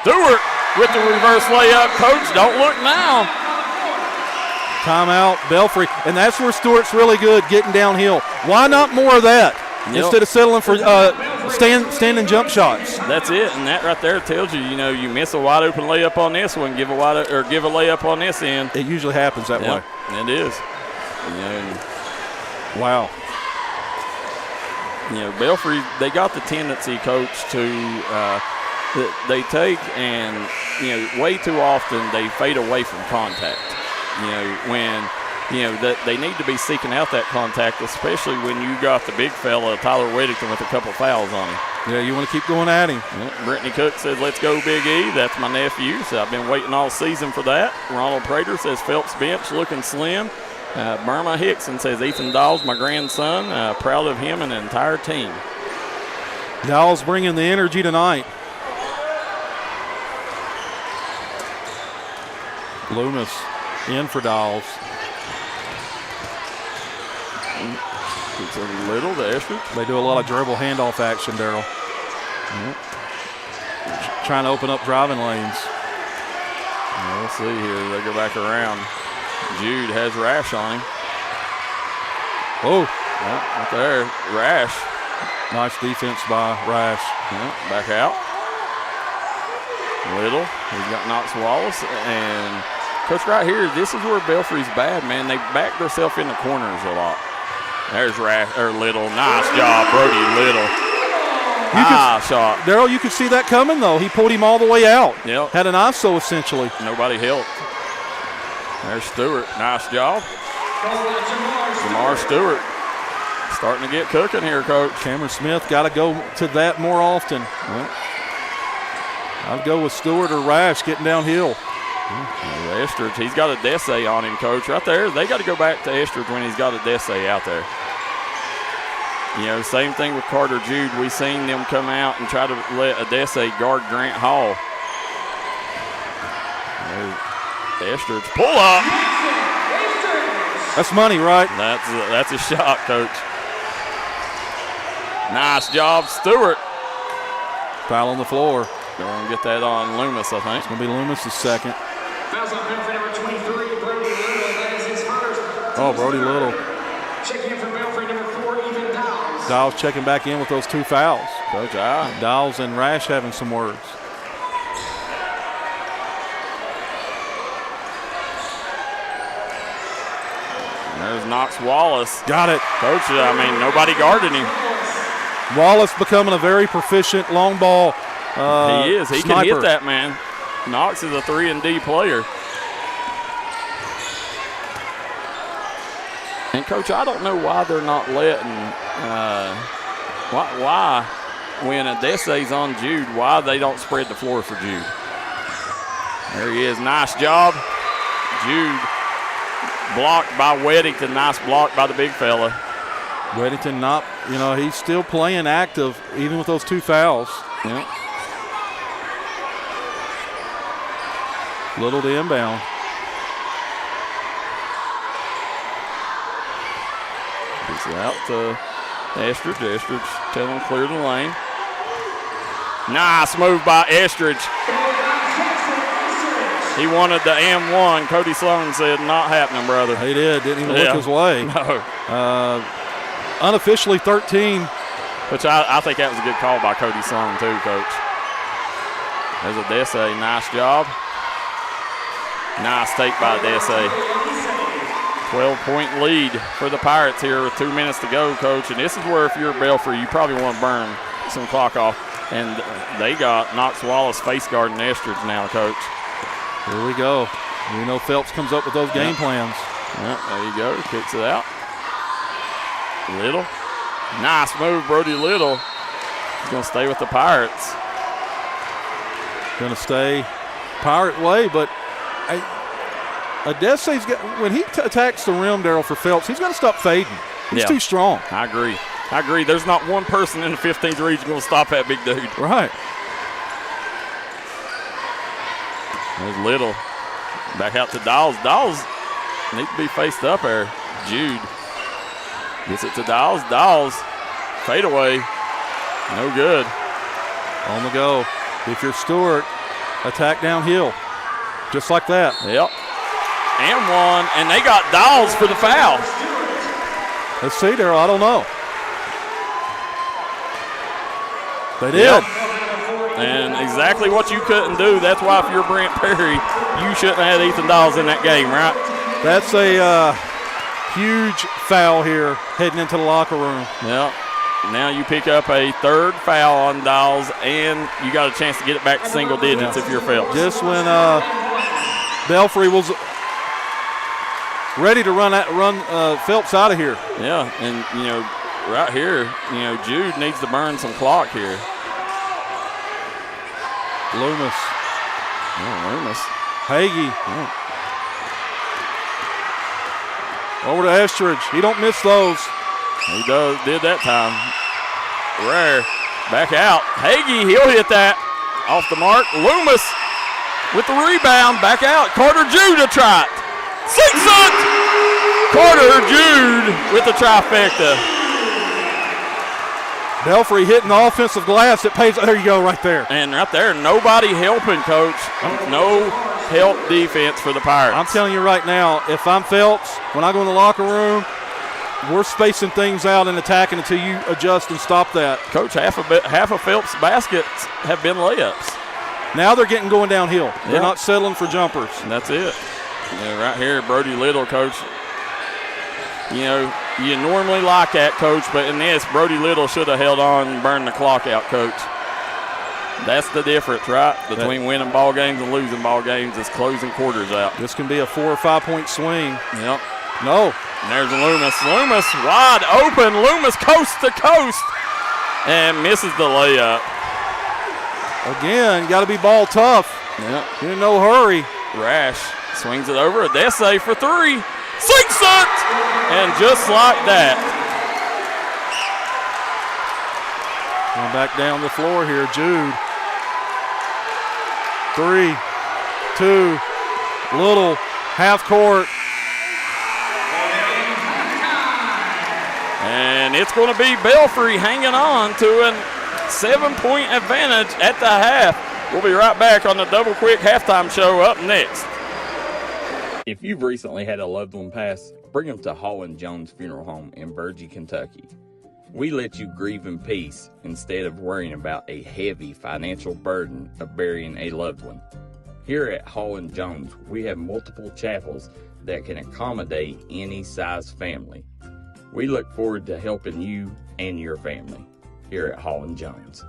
Stewart with the reverse layup. Coach, don't look now.
Timeout, Belfry. And that's where Stewart's really good, getting downhill. Why not more of that? Yep. Instead of settling for standing jump shots.
That's it, and that right there tells you, you miss a wide open layup on this one, give a layup on this end.
It usually happens that way.
It is.
Wow.
Belfry, they got the tendency, Coach, to they take and way too often they fade away from contact. When. That they need to be seeking out that contact, especially when you got the big fella, Tyler Weddington, with a couple fouls on him.
Yeah, you want to keep going at him.
Brittany Cook says, let's go Big E. That's my nephew, so I've been waiting all season for that. Ronald Prater says, Phelps bench looking slim. Burma Hickson says, Ethan Dawes, my grandson. Proud of him and the entire team.
Dawes bringing the energy tonight. Loomis in for Dawes.
It's a little to Estridge.
They do a lot of dribble handoff action, Darryl. Trying to open up driving lanes.
We'll see here. They go back around. Jude has Rash on him.
Oh.
Right there. Rash.
Nice defense by Rash.
Back out. Little. He's got Knox Wallace. And, Coach, right here, this is where Belfry's bad, man. They back themselves in the corners a lot. There's Little. Nice job, Brody Little. Nice shot.
Darryl, you could see that coming, though. He pulled him all the way out.
Yep.
Had an ISO, essentially.
Nobody helped. There's Stewart. Nice job. Jamar Stewart. Starting to get cooking here, Coach.
Cameron Smith got to go to that more often. I'd go with Stewart or Rash getting downhill.
Estridge, he's got a Dessay on him, Coach. Right there, they got to go back to Estridge when he's got a Dessay out there. Same thing with Carter Jude. We seen them come out and try to let a Dessay guard Grant Hall. There's Estridge. Pull up.
That's money, right?
That's a shot, Coach. Nice job, Stewart.
Foul on the floor.
They're going to get that on Loomis, I think.
It's going to be Loomis' second.
Fouls on Belfry number 23, Brody Little. That is his first.
Oh, Brody Little.
Checking in for Belfry number 4, Ethan Dowles.
Dowles checking back in with those 2 fouls.
Coach,
Dowles and Rash having some words.
There's Knox Wallace.
Got it.
Coach, I mean, nobody guarded him.
Wallace becoming a very proficient long ball
He is. He
sniper.
can hit that, man. Knox is a 3-and-D player. And, Coach, I don't know why they're not letting why when Adesse's on Jude, why they don't spread the floor for Jude. There he is. Nice job. Jude blocked by Weddington. Nice block by the big fella.
Weddington not, he's still playing active even with those 2 fouls.
Yep.
Little to inbound.
It's out to Estridge. Estridge tell him clear the lane. Nice move by Estridge. He wanted the M1. Cody Sloan said, not happening, brother.
He did. Didn't even look his way.
No.
Unofficially 13.
Which I think that was a good call by Cody Sloan, too, Coach. There's Adesse. Nice job. Nice take by Adesse. 12-point lead for the Pirates here with 2 minutes to go, Coach. And this is where if you're Belfry, you probably want to burn some clock off. And they got Knox Wallace face guarding Estridge now, Coach.
Here we go. We know Phelps comes up with those game plans.
Yep, there you go. Kicks it out. Little. Nice move, Brody Little. He's going to stay with the Pirates.
Going to stay Pirate way, but Adesse's got, when he attacks the rim, Darryl, for Phelps, he's got to stop fading. He's too strong.
I agree. There's not one person in the 15th region going to stop that big dude.
Right.
There's Little. Back out to Dawes. Dawes needs to be faced up there. Jude gets it to Dawes. Dawes, fade away. No good.
On the go. If you're Stewart, attack downhill. Just like that.
Yep. And one, and they got Dawes for the foul.
Let's see, Darryl. I don't know. They did.
Yep. And exactly what you couldn't do. That's why if you're Brent Perry, you shouldn't have had Ethan Dawes in that game, right?
That's a huge foul here heading into the locker room.
Yep. Now you pick up a 3rd foul on Dawes, and you got a chance to get it back to single digits if you're Phelps.
Just when Belfry was ready to run Phelps out of here.
Yeah, and, right here, Jude needs to burn some clock here.
Loomis.
Oh, Loomis.
Hagee. Over to Estridge. He don't miss those.
He did that time. Rare. Back out. Hagee, he'll hit that. Off the mark. Loomis with the rebound. Back out. Carter Jude a try. Sinks it! Carter Jude with the trifecta.
Belfry hitting the offensive glass. It pays. There you go, right there.
And right there, nobody helping, Coach. No help defense for the Pirates.
I'm telling you right now, if I'm Phelps, when I go in the locker room, we're spacing things out and attacking until you adjust and stop that.
Coach, half of Phelps' baskets have been layups.
Now they're going downhill. They're not settling for jumpers.
And that's it. Right here, Brody Little, Coach. You normally like that, Coach, but in this, Brody Little should have held on and burned the clock out, Coach. That's the difference, right? Between winning ball games and losing ball games is closing quarters out.
This can be a 4 or 5 point swing.
Yep.
No.
And there's Loomis. Loomis wide open. Loomis coast to coast. And misses the layup.
Again, got to be ball tough.
Yep.
In no hurry.
Rash swings it over. Adesse for 3. Sinks it! And just like that.
Going back down the floor here, Jude. 3, 2, little half court.
And it's going to be Belfry hanging on to a 7-point advantage at the half. We'll be right back on the Double Quick Halftime Show up next. If you've recently had a loved one pass, bring them to Hall & Jones Funeral Home in Burgee, Kentucky. We let you grieve in peace instead of worrying about a heavy financial burden of burying a loved one. Here at Hall & Jones, we have multiple chapels that can accommodate any size family. We look forward to helping you and your family here at Hall & Jones.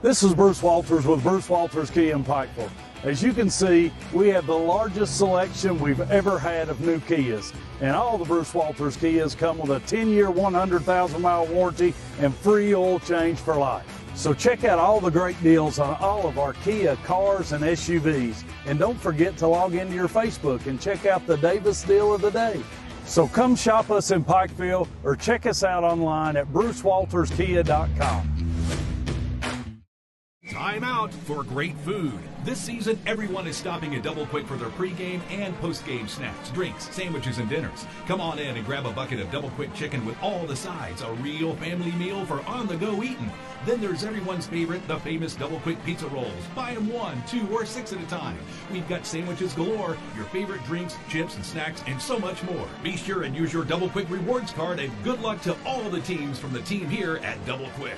This is Bruce Walters with Bruce Walters Key in Pikeville. As you can see, we have the largest selection we've ever had of new Kias. And all the Bruce Walters Kias come with a 10-year, 100,000-mile warranty and free oil change for life. So check out all the great deals on all of our Kia cars and SUVs. And don't forget to log into your Facebook and check out the Davis deal of the day. So come shop us in Pikeville or check us out online at brucewalterskia.com.
Time out for great food. This season, everyone is stopping at Double Quick for their pregame and postgame snacks, drinks, sandwiches, and dinners. Come on in and grab a bucket of Double Quick chicken with all the sides, a real family meal for on-the-go eating. Then there's everyone's favorite, the famous Double Quick pizza rolls. Buy them 1, 2, or 6 at a time. We've got sandwiches galore, your favorite drinks, chips, and snacks, and so much more. Be sure and use your Double Quick rewards card, and good luck to all the teams from the team here at Double Quick.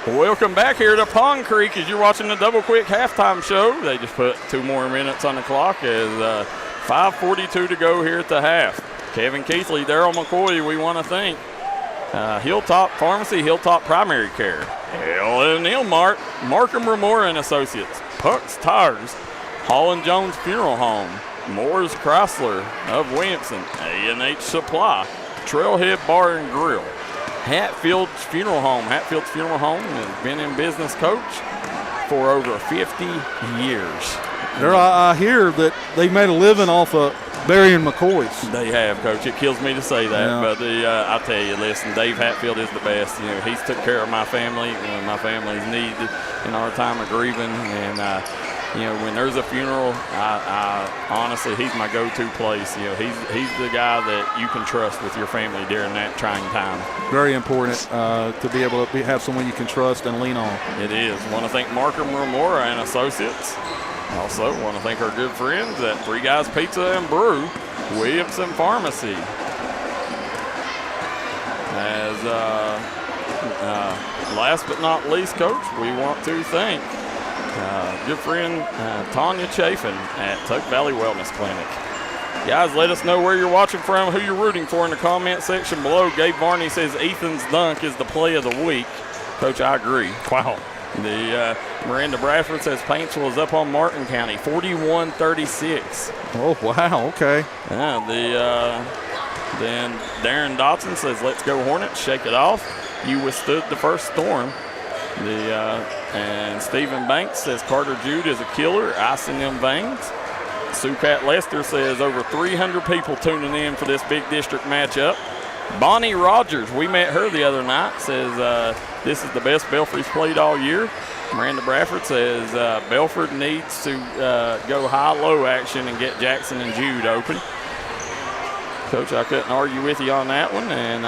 Welcome back here to Pond Creek as you're watching the Double Quick halftime show. They just put 2 more minutes on the clock as 5:42 to go here at the half. Kevin Keathley, Darryl McCoy, we want to thank Hilltop Pharmacy, Hilltop Primary Care, L&L Mart, Markham Remora and Associates, Puck's Tires, Hall & Jones Funeral Home, Moore's Chrysler of Williamson, A&H Supply, Trailhead Bar and Grill, Hatfield's Funeral Home. Hatfield's Funeral Home has been in business, Coach, for over 50 years.
I hear that they made a living off of burying McCoys.
They have, Coach. It kills me to say that,
Yeah.
but I tell you, listen, Dave Hatfield is the best. You know, he's took care of my family, my family's need in our time of grieving, and you know, when there's a funeral, I honestly, he's my go-to place. You know, he's the guy that you can trust with your family during that trying time.
Very important to be able to have someone you can trust and lean on.
It is. Want to thank Markham Remora and Associates. Also want to thank our good friends at Three Guys Pizza and Brew, Williamson Pharmacy. As last but not least, Coach, we want to thank good friend Tanya Chafin at Tuck Valley Wellness Clinic. Guys, let us know where you're watching from, who you're rooting for in the comment section below. Gabe Varney says Ethan's dunk is the play of the week. Coach, I agree. Wow. The Miranda Bradford says Paintsville is up on Martin County, 41-36.
Oh, wow, okay.
Then Darren Dotson says, let's go Hornets, shake it off. You withstood the first storm. And Stephen Banks says Carter Jude is a killer, ice in them veins. Sukat Lester says over 300 people tuning in for this big district matchup. Bonnie Rogers, we met her the other night, says this is the best Belfry's played all year. Miranda Bradford says Belford needs to go high-low action and get Jackson and Jude open. Coach, I couldn't argue with you on that one. And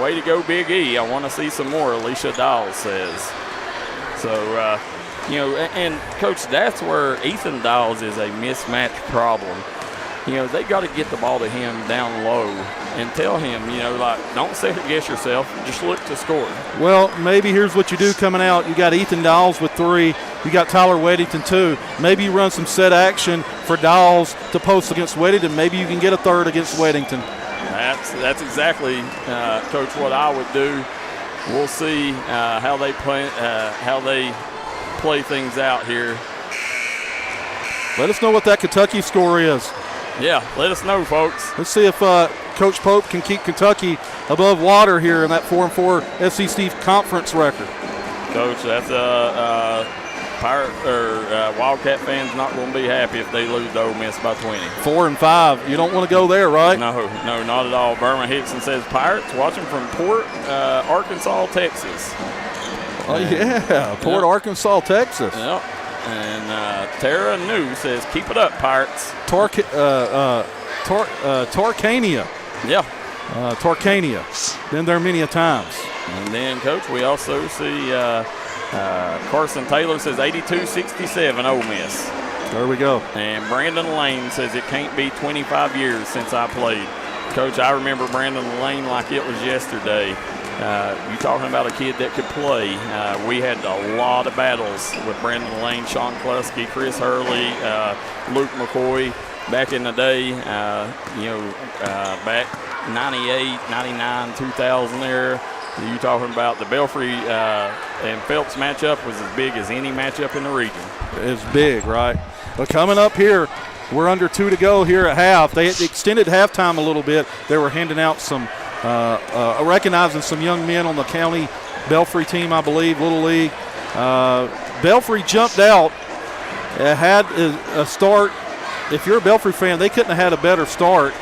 way to go, Big E. I want to see some more, Alicia Dawes says. So, you know, and Coach, that's where Ethan Dawes is a mismatch problem. You know, they got to get the ball to him down low and tell him, you know, like, don't second guess yourself, just look to score.
Well, maybe here's what you do coming out. You got Ethan Dawes with 3. You got Tyler Weddington 2. Maybe you run some set action for Dawes to post against Weddington. Maybe you can get a third against Weddington.
That's exactly, Coach, what I would do. We'll see how they play things out here.
Let us know what that Kentucky score is.
Yeah, let us know, folks.
Let's see if Coach Pope can keep Kentucky above water here in that 4-4 SEC conference record.
Coach, that's Wildcat fans not going to be happy if they lose to Ole Miss by 20.
4-5. You don't want to go there, right?
No, not at all. Berman Hickson says Pirates watching from Port, Arkansas, Texas.
Oh, yeah, Port, Arkansas, Texas.
Yep. And Tara New says, keep it up, Pirates.
Torcania.
Yeah.
Torcania. Been there many a times.
And then, Coach, we also see Carson Taylor says 82-67 Ole Miss.
There we go.
And Brandon Lane says it can't be 25 years since I played. Coach, I remember Brandon Lane like it was yesterday. You talking about a kid that could play. We had a lot of battles with Brandon Lane, Sean Kluski, Chris Hurley, Luke McCoy back in the day, back 98, 99, 2000 there. You talking about the Belfry and Phelps matchup was as big as any matchup in the region.
It's big, right? But coming up here, we're under 2 to go here at half. They extended halftime a little bit. They were handing out some recognizing some young men on the county Belfry team, I believe, Little League. Belfry jumped out, had a start. If you're a Belfry fan, they couldn't have had a better start.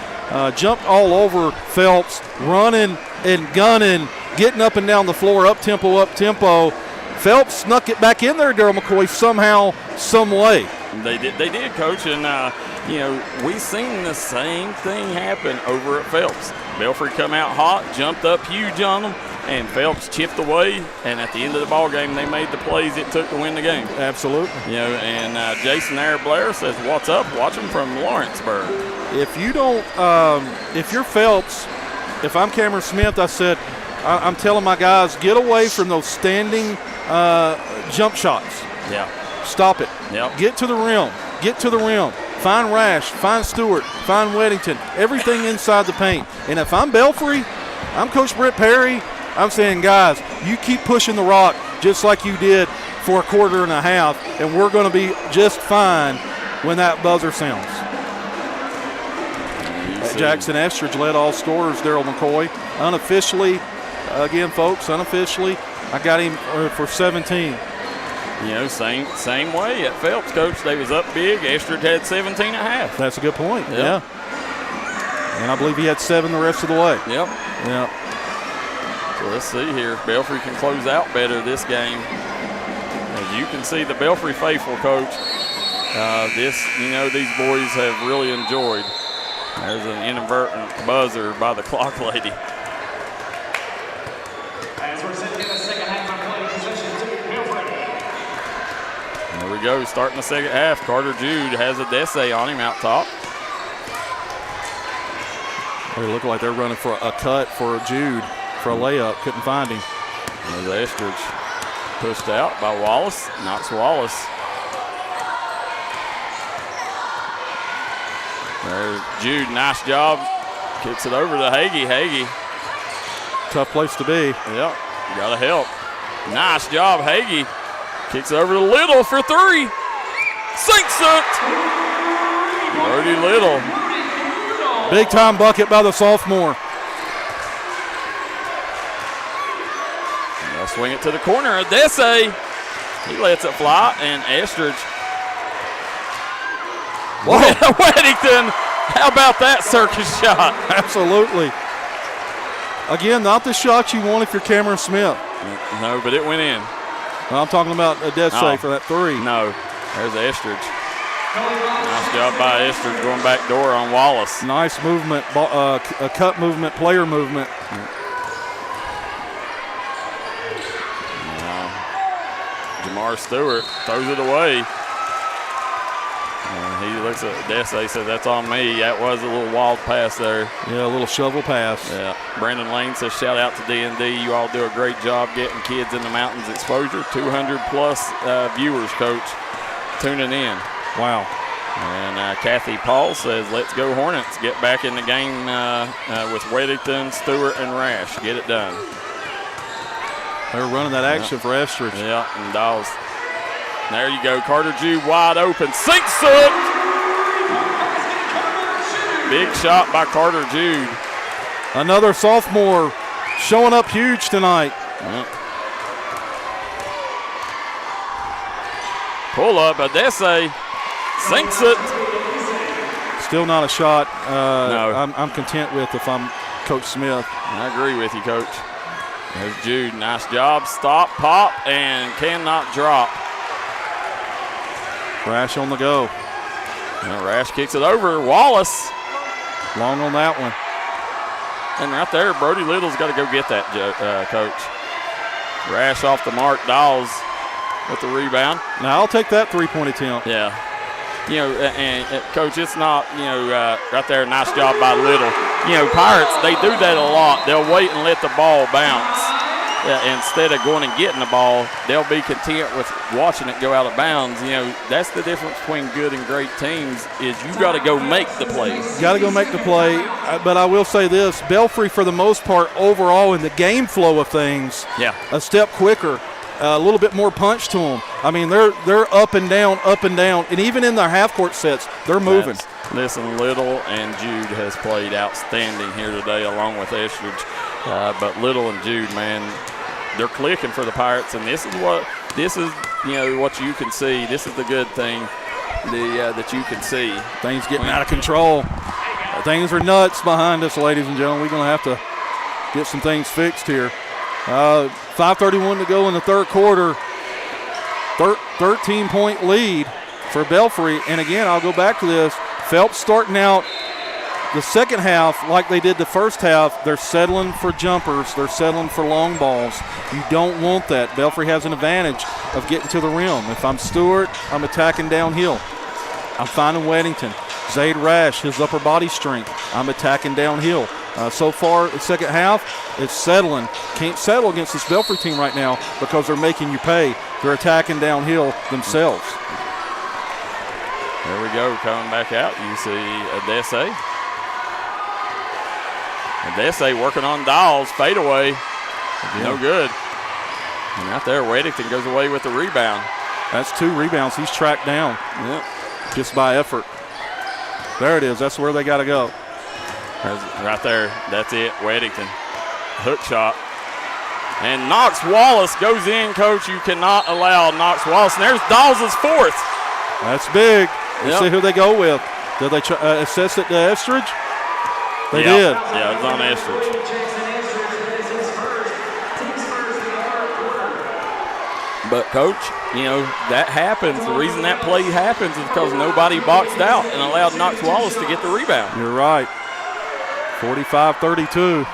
Jumped all over Phelps, running and gunning, getting up and down the floor, up tempo. Phelps snuck it back in there, Darryl McCoy, somehow, some way.
They did, Coach, and we seen the same thing happen over at Phelps. Belfry come out hot, jumped up huge on them, and Phelps chipped away. And at the end of the ball game, they made the plays it took to win the game.
Absolutely.
And Jason Blair says, "What's up? Watching from Lawrenceburg."
If you don't, if you're Phelps, if I'm Cameron Smith, I said, I'm telling my guys, get away from those standing jump shots.
Yeah.
Stop it.
Yep.
Get to the rim. Get to the rim. Find Rash. Find Stewart. Find Weddington. Everything inside the paint. And if I'm Belfry, I'm Coach Britt Perry, I'm saying, guys, you keep pushing the rock just like you did for a quarter and a half, and we're going to be just fine when that buzzer sounds. Jackson Estridge led all scorers, Darryl McCoy. Unofficially, again, folks, unofficially, I got him for 17.
You know, same way at Phelps, Coach. They was up big. Estridge had 17.5.
That's a good point,
Yep.
yeah. And I believe he had 7 the rest of the way.
Yep.
Yeah.
So let's see here if Belfry can close out better this game. As you can see, the Belfry faithful, Coach, these boys have really enjoyed. There's an inadvertent buzzer by the clock lady.
As we're sitting in the second half of play, possession to Belfry.
There we go, starting the second half. Carter Jude has a Dessay on him out top.
They look like they're running for a cut for Jude for a layup. Couldn't find him.
There's Estridge pushed out by Wallace. Knocks Wallace. There's Jude, nice job. Kicks it over to Hagee. Hagee.
Tough place to be.
Yep, gotta help. Nice job, Hagee. Kicks it over to Little for 3. Sinks it. Brody Little.
Big time bucket by the sophomore.
They'll swing it to the corner. Dessay. He lets it fly, and Estridge. Weddington. How about that circus shot?
Absolutely. Again, not the shot you want if you're Cameron Smith.
No, but it went in.
Well, I'm talking about a dead
Oh.
save for that 3.
No, there's Estridge. Nice job by Estridge going back door on Wallace.
Nice movement, a cut movement, player movement.
Jamar Stewart throws it away. And he looks at Dessay, says, that's on me. That was a little wild pass there.
Yeah, a little shovel pass.
Yeah. Brandon Lane says, shout out to D&D. You all do a great job getting kids in the mountains exposure. 200-plus viewers, Coach, tuning in.
Wow.
And Kathy Paul says, let's go Hornets. Get back in the game with Weddington, Stewart, and Rash. Get it done.
They were running that action for Estridge.
Yeah, and Dawes. There you go. Carter Jude wide open. Sinks it! Big shot by Carter Jude.
Another sophomore showing up huge tonight.
Pull up, Dessay sinks it.
Still not a shot
No.
I'm content with if I'm Coach Smith.
I agree with you, Coach. There's Jude. Nice job. Stop, pop, and cannot drop.
Rash on the go.
And Rash kicks it over. Wallace.
Long on that one.
And right there, Brody Little's got to go get that, Coach. Rash off the mark. Dawes with the rebound.
Now I'll take that 3-point attempt.
Yeah. You know, and Coach, it's not, right there, nice job by Little. Pirates, they do that a lot. They'll wait and let the ball bounce. Instead of going and getting the ball, they'll be content with watching it go out of bounds. That's the difference between good and great teams is you got to go make the play.
Got to go make the play. But I will say this, Belfry, for the most part, overall in the game flow of things, a step quicker. A little bit more punch to them. I mean, they're up and down, and even in their half-court sets, they're moving.
Listen, Little and Jude has played outstanding here today, along with Estridge. But Little and Jude, man, they're clicking for the Pirates, and this is what you can see. This is the good thing that you can see.
Things getting out of control. Things are nuts behind us, ladies and gentlemen. We're going to have to get some things fixed here. 5:31 to go in the third quarter. 13-point lead for Belfry. And again, I'll go back to this. Phelps starting out the second half like they did the first half. They're settling for jumpers. They're settling for long balls. You don't want that. Belfry has an advantage of getting to the rim. If I'm Stewart, I'm attacking downhill. I'm finding Weddington. Zaid Rash, his upper body strength. I'm attacking downhill. So far, the second half, it's settling. Can't settle against this Belfry team right now because they're making you pay. They're attacking downhill themselves.
There we go, coming back out. You see Adese. Adese working on Dawes, fadeaway. No good. And out there, Weddington goes away with the rebound.
That's 2 rebounds. He's tracked down.
Yep.
Just by effort. There it is. That's where they got to go.
Right there. That's it. Weddington. Hook shot. And Knox Wallace goes in, Coach. You cannot allow Knox Wallace. And there's Dawes' 4th.
That's big. Let's
Yep.
see who they go with. Did they assess it to Estridge? They did.
Yeah, it was on Estridge. But, Coach, you know, that happens. The reason that play happens is because nobody boxed out and allowed Knox Wallace to get the rebound.
You're right. 45-32.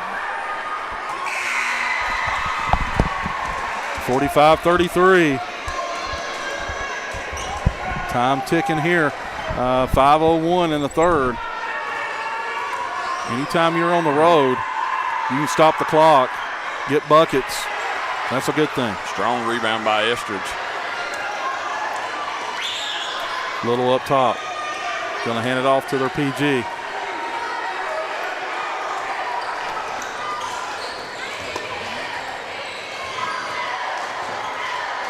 45-33. Time ticking here. 5:01 in the third. Anytime you're on the road, you can stop the clock, get buckets. That's a good thing.
Strong rebound by Estridge.
Little up top. Going to hand it off to their PG.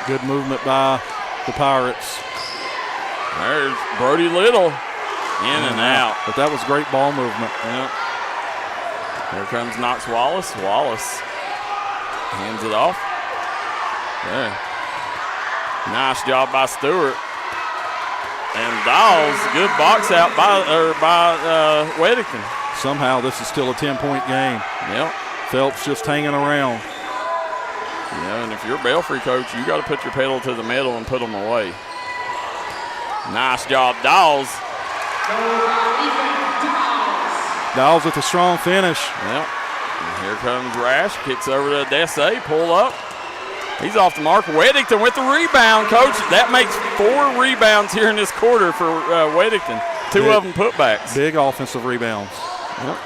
Good movement by the Pirates.
There's Brody Little. In and out.
But that was great ball movement.
Yep. Here comes Knox Wallace. Wallace hands it off. There. Nice job by Stewart. And Dawes, good box out by Weddington.
Somehow this is still a 10-point game.
Yep.
Phelps just hanging around.
Yeah, and if you're Belfry, Coach, you got to put your pedal to the metal and put them away. Nice job, Dawes.
Dawes with a strong finish.
Yep. And here comes Rash, kicks over to Adese, pull up. He's off the mark. Weddington with the rebound, Coach. That makes 4 rebounds here in this quarter for Weddington. 2 of them putbacks.
Big offensive rebounds.
Yep.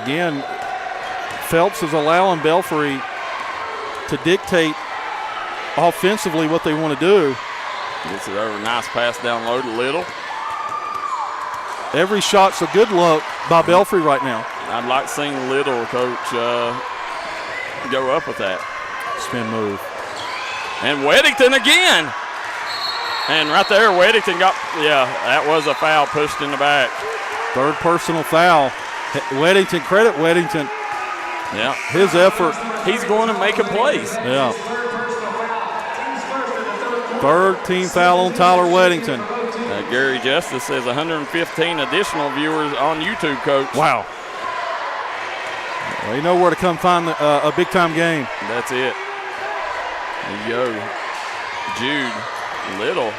Again, Phelps is allowing Belfry to dictate offensively what they want to do.
Gets it over. Nice pass down low to Little.
Every shot's a good look by Belfry right now.
I'd like to see Little, Coach, go up with that.
Spin move.
And Weddington again. And right there, Weddington got, that was a foul pushed in the back.
Third personal foul. Weddington, credit Weddington.
Yeah.
His effort.
He's going to make a plays.
Yeah. Third team foul on Tyler Weddington.
Gary Justice says 115 additional viewers on YouTube, Coach.
Wow. Well, you know where to come find a big-time game.
That's it. There you go. Jude Little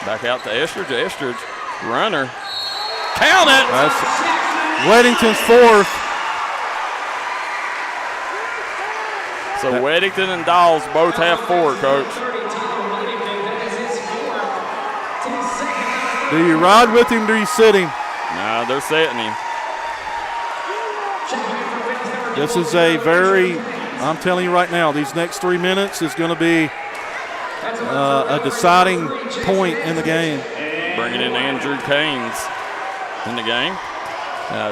back out to Estridge. Estridge, runner. Count it!
That's Weddington's 4th.
So Weddington and Dawes both have 4, Coach.
Do you ride with him or do you sit him?
No, they're setting him.
This is I'm telling you right now, these next 3 minutes is going to be a deciding point in the game.
Bringing in Andrew Caines in the game.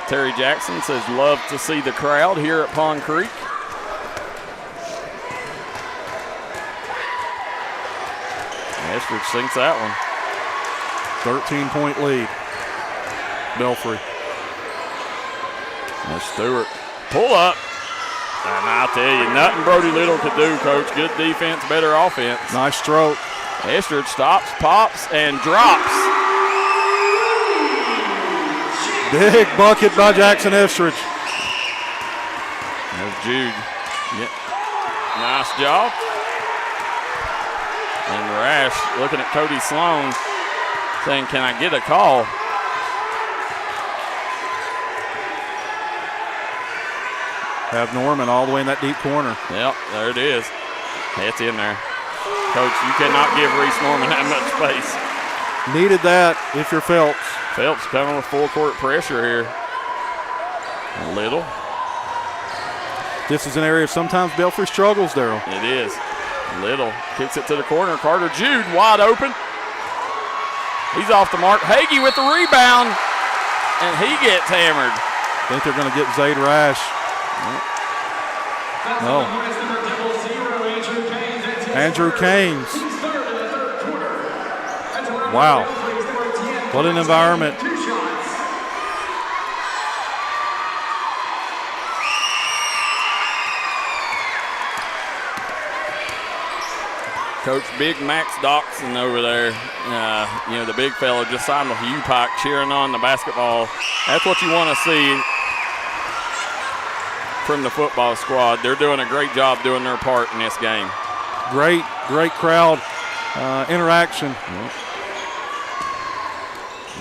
Terry Jackson says, love to see the crowd here at Pond Creek. Estridge sinks that one.
13-point lead. Belfry.
That's Stewart. Pull up. And I tell you, nothing Brody Little could do, Coach. Good defense, better offense.
Nice stroke.
Estridge stops, pops, and drops.
Big bucket by Jackson Estridge.
There's Jude. Yep. Nice job. And Rash looking at Cody Sloan saying, can I get a call?
Have Norman all the way in that deep corner.
Yep, there it is. It's in there. Coach, you cannot give Reese Norman that much space.
Needed that if you're Phelps.
Phelps coming with full court pressure here. Little.
This is an area sometimes Belfry struggles, Darryl.
It is. Little kicks it to the corner. Carter Jude wide open. He's off the mark. Hagee with the rebound, and he gets hammered.
I think they're going to get Zaid Rash. No. Andrew Keynes. Wow. What an environment.
Coach Big Max Doxson over there, the big fella just signed with Hugh Pike cheering on the basketball. That's what you want to see from the football squad. They're doing a great job doing their part in this game.
Great crowd interaction.
Yep.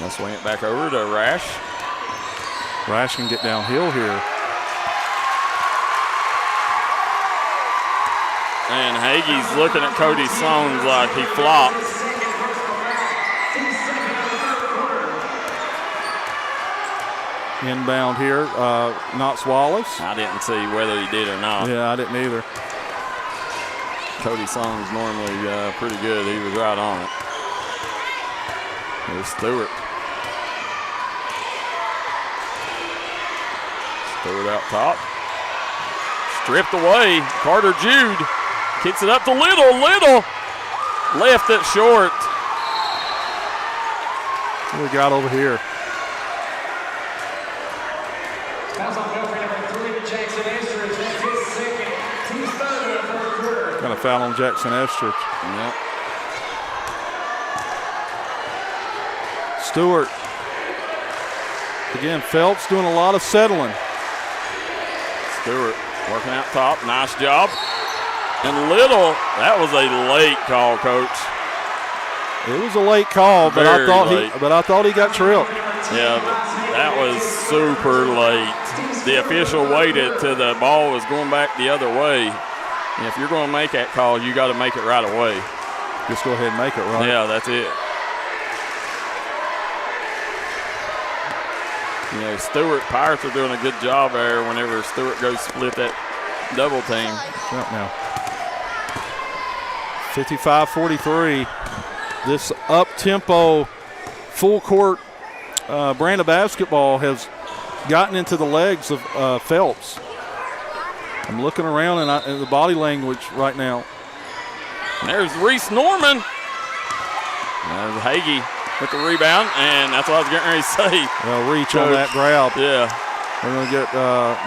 I'll swing it back over to Rash.
Rash can get downhill here.
And Hagee's looking at Cody Sloan like he flopped.
Inbound here, Knox Wallace.
I didn't see whether he did or not.
Yeah, I didn't either.
Cody Sloan's normally pretty good. He was right on it. Here's Stewart. Stewart out top. Stripped away. Carter Jude kicks it up to Little. Little left it short.
What we got over here? Got a foul on Jackson Estridge.
Yep.
Stewart. Again, Phelps doing a lot of settling.
Stewart working out top. Nice job. And Little, that was a late call, Coach.
It was a late call, but I thought he got tripped.
Yeah, that was super late. The official waited till the ball was going back the other way. And if you're going to make that call, you got to make it right away.
Just go ahead and make it right.
Yeah, that's it. Stewart, Pirates are doing a good job there whenever Stewart goes split that double team.
Jump now. 55-43. This up-tempo, full-court brand of basketball has gotten into the legs of Phelps. I'm looking around and the body language right now.
There's Reese Norman. There's Hagee with the rebound, and that's what I was getting ready to say.
Well, reach on that grab.
Yeah.
We're going to get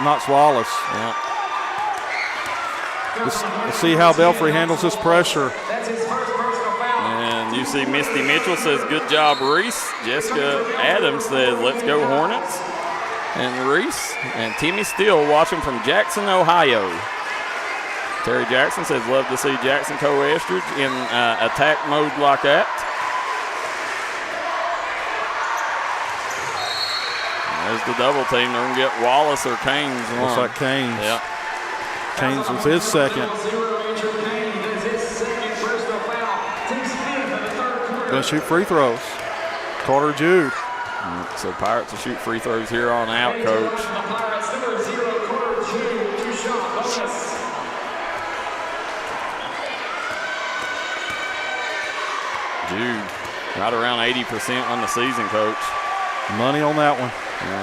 Knox Wallace.
Yeah.
Let's see how Belfry handles this pressure.
And you see Misty Mitchell says, good job, Reese. Jessica Adams says, let's go Hornets. And Reese and Timmy Steele watching from Jackson, Ohio. Terry Jackson says, love to see Jackson Co-Estridge in attack mode like that. There's the double team. They're going to get Wallace or Keynes.
Looks like Keynes.
Yeah.
Keynes was his second. Going to shoot free throws. Carter Jude.
So Pirates will shoot free throws here on out, Coach. Jude, right around 80% on the season, Coach.
Money on that one.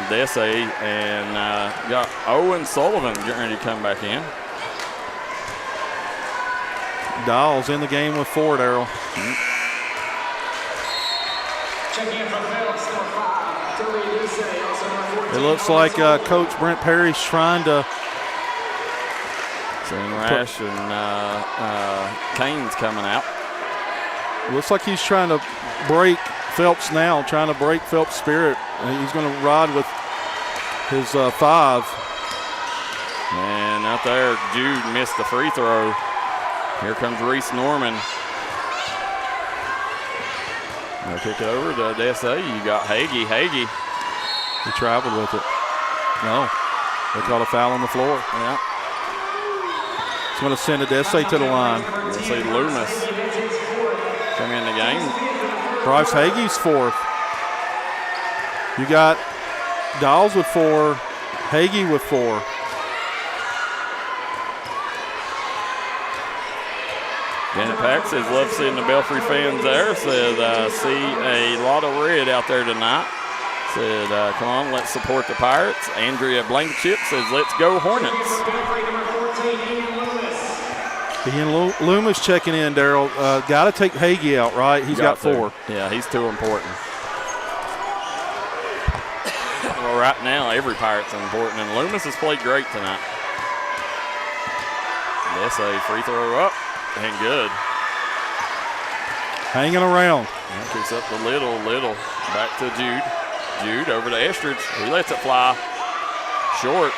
Dessay and got Owen Sullivan getting ready to come back in.
Dial's in the game with 4, Darryl. It looks like Coach Brent Perry's trying to.
Seeing Rash and Keynes coming out.
Looks like he's trying to break Phelps now, trying to break Phelps' spirit. And he's going to ride with his 5.
And out there, Jude missed the free throw. Here comes Reese Norman. They'll kick it over to Dessay. You got Hagee. Hagee.
He traveled with it. No. They called a foul on the floor.
Yeah.
He's going to send a Dessay to the line.
Dessay Loomis come in the game.
Bryce Hagee's 4th. You got Dawes with 4, Hagee with 4.
Janet Pack says, love seeing the Belfry fans there. Said, see a lot of red out there tonight. Said, come on, let's support the Pirates. Andrea Blankenship says, let's go Hornets.
Ian Loomis checking in, Darryl. Got to take Hagee out, right? He's got 4.
Yeah, he's too important. Well, right now, every Pirate's important, and Loomis has played great tonight. That's a free throw up. And good.
Hanging around.
And picks up the little. Back to Jude. Jude over to Estridge. He lets it fly. Short.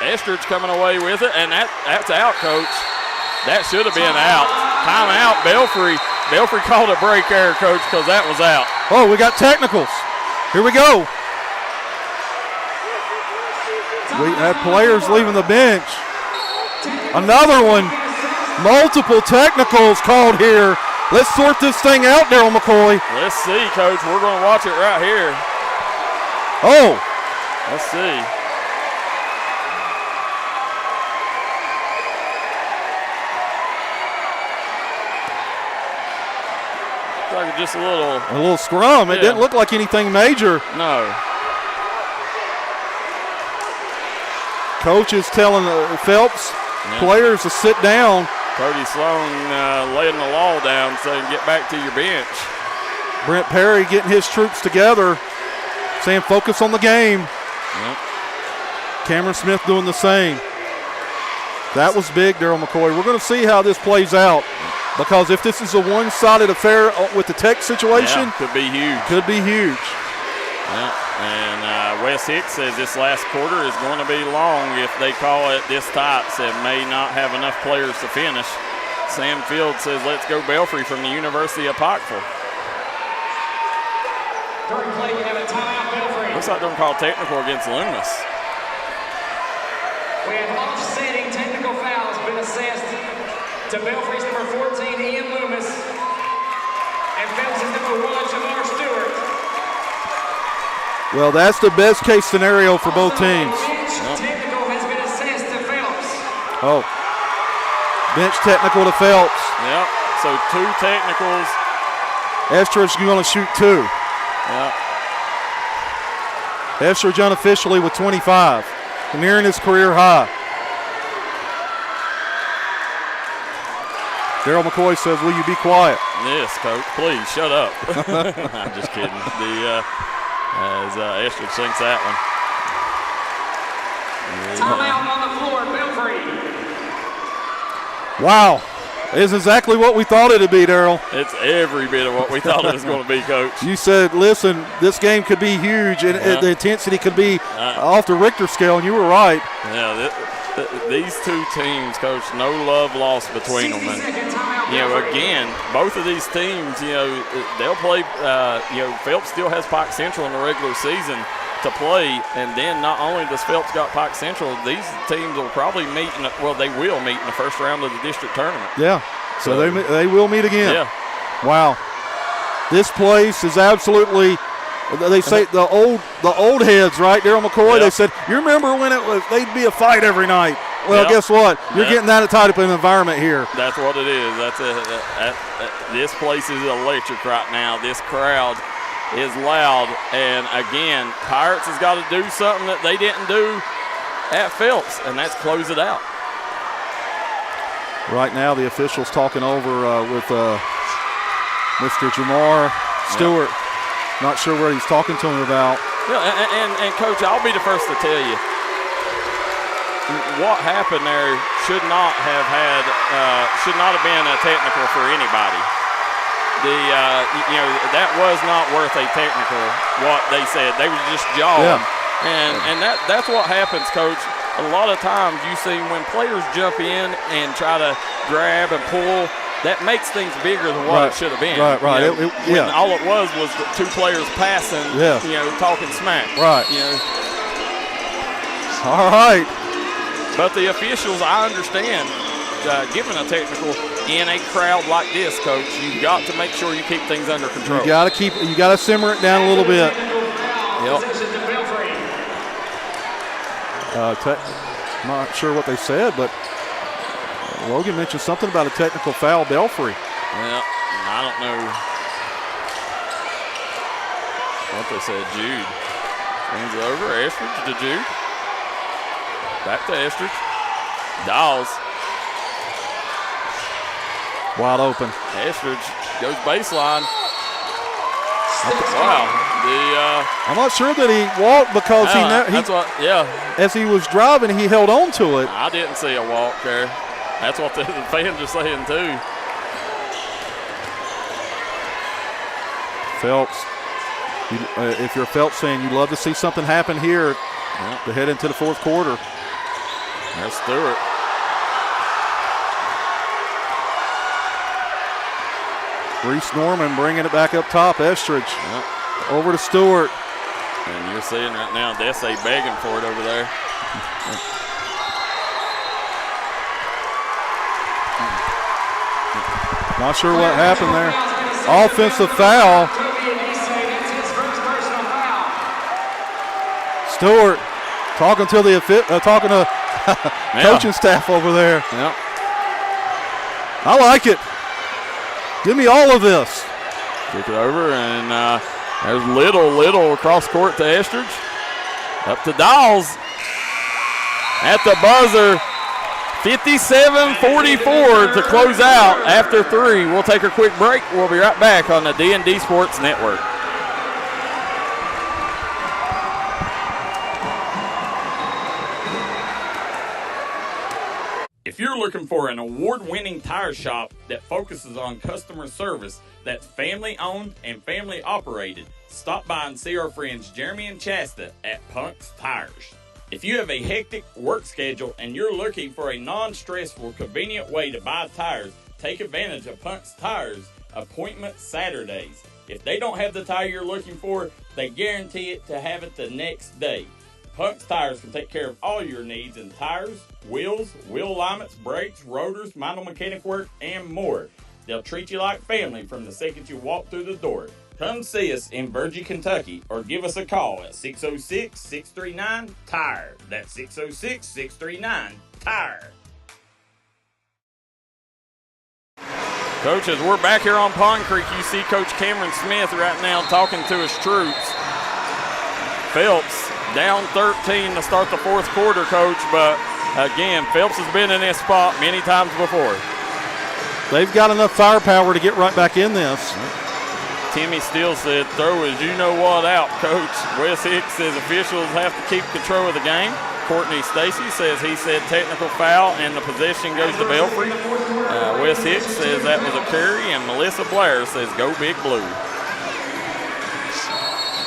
Estridge coming away with it, and that's out, Coach. That should have been out. Timeout, Belfry. Belfry called a break error, Coach, because that was out.
Oh, we got technicals. Here we go. We have players leaving the bench. Another one. Multiple technicals called here. Let's sort this thing out, Darryl McCoy.
Let's see, Coach. We're going to watch it right here.
Oh.
Let's see. Looks like just a little
scrum. It didn't look like anything major.
No.
Coach is telling Phelps players to sit down.
Cody Sloan laying the law down, saying get back to your bench.
Brent Perry getting his troops together, saying focus on the game.
Yep.
Cameron Smith doing the same. That was big, Darryl McCoy. We're going to see how this plays out, because if this is a one-sided affair with the Tech situation,
could be huge.
Could be huge.
Yeah. And Wes Hicks says this last quarter is going to be long if they call it this tight. Said may not have enough players to finish. Sam Field says let's go Belfry from the University of Pikeville.
During play, you have a timeout, Belfry.
Looks like they're going to call technical against Loomis.
We have offsetting technical fouls been assessed to Belfry's number 14, Ian Loomis, and Phelps' number 1, Jamar Stewart.
Well, that's the best case scenario for both teams.
Technical has been assessed to Phelps.
Oh, bench technical to Phelps.
Yep, so 2 technicals.
Estridge is going to shoot 2.
Yep.
Estridge unofficially with 25, nearing his career high. Darryl McCoy says, will you be quiet?
Yes, Coach, please, shut up. I'm just kidding. As Estridge sinks that one.
Timeout on the floor, Belfry.
Wow. It's exactly what we thought it would be, Darryl.
It's every bit of what we thought it was going to be, Coach.
You said, listen, this game could be huge, and the intensity could be off the Richter scale, and you were right.
Yeah, these 2 teams, Coach, no love lost between them. And, again, both of these teams, they'll play, Phelps still has Pike Central in the regular season to play, and then not only does Phelps got Pike Central, these teams will probably meet, they will meet in the first round of the district tournament.
Yeah, so they will meet again.
Yeah.
Wow. This place is absolutely, they say the old heads, right, Darryl McCoy?
Yep.
They said, you remember when they'd be a fight every night? Well, guess what? You're getting that type of an environment here.
That's what it is. This place is electric right now. This crowd is loud, and again, Pirates has got to do something that they didn't do at Phelps, and that's close it out.
Right now, the officials talking over with Mr. Jamar Stewart. Not sure what he's talking to him about.
Yeah, and Coach, I'll be the first to tell you, what happened there should not have been a technical for anybody. That was not worth a technical. What they said, they was just jawing, and that's what happens, Coach. A lot of times you see when players jump in and try to grab and pull, that makes things bigger than what it should have been.
Right.
When all it was 2 players passing, talking smack.
Right. All right.
But the officials, I understand, giving a technical in a crowd like this, Coach. You've got to make sure you keep things under control.
You got to simmer it down a little bit.
Yep.
I'm not sure what they said, but Logan mentioned something about a technical foul, Belfry.
Well, I don't know what they said. Jude swings it over. Estridge to Jude. Back to Estridge. Dawes.
Wide open.
Estridge goes baseline. Wow.
I'm not sure that he walked because as he was driving, he held on to it.
I didn't see a walk there. That's what the fans are saying too.
Phelps, if you're a Phelps fan, you'd love to see something happen here to head into the fourth quarter.
There's Stewart.
Reese Norman bringing it back up top. Estridge over to Stewart.
And you're seeing right now Dessay begging for it over there.
Not sure what happened there. Offensive foul. Stewart talking to the coaching staff over there.
Yep.
I like it. Give me all of this.
Kick it over, and there's Little across court to Estridge. Up to Dawes. At the buzzer, 57-44 to close out after 3. We'll take a quick break. We'll be right back on the D&D Sports Network. If you're looking for an award-winning tire shop that focuses on customer service that's family-owned and family-operated, stop by and see our friends Jeremy and Chasta at Punk's Tires. If you have a hectic work schedule and you're looking for a non-stressful, convenient way to buy tires, take advantage of Punk's Tires Appointment Saturdays. If they don't have the tire you're looking for, they guarantee it to have it the next day. Punk's Tires can take care of all your needs in tires, wheels, wheel alignments, brakes, rotors, minor mechanic work, and more. They'll treat you like family from the second you walk through the door. Come see us in Virgie, Kentucky, or give us a call at 606-639-TIRE. That's 606-639-TIRE. Coach, as we're back here on Pond Creek, you see Coach Cameron Smith right now talking to his troops. Phelps down 13 to start the fourth quarter, Coach, but again, Phelps has been in this spot many times before.
They've got enough firepower to get right back in this.
Timmy Steele said, throw as you know what out, Coach. Wes Hicks says officials have to keep control of the game. Courtney Stacy says he said technical foul and the possession goes to Belfry. Wes Hicks says that was a carry, and Melissa Blair says go Big Blue.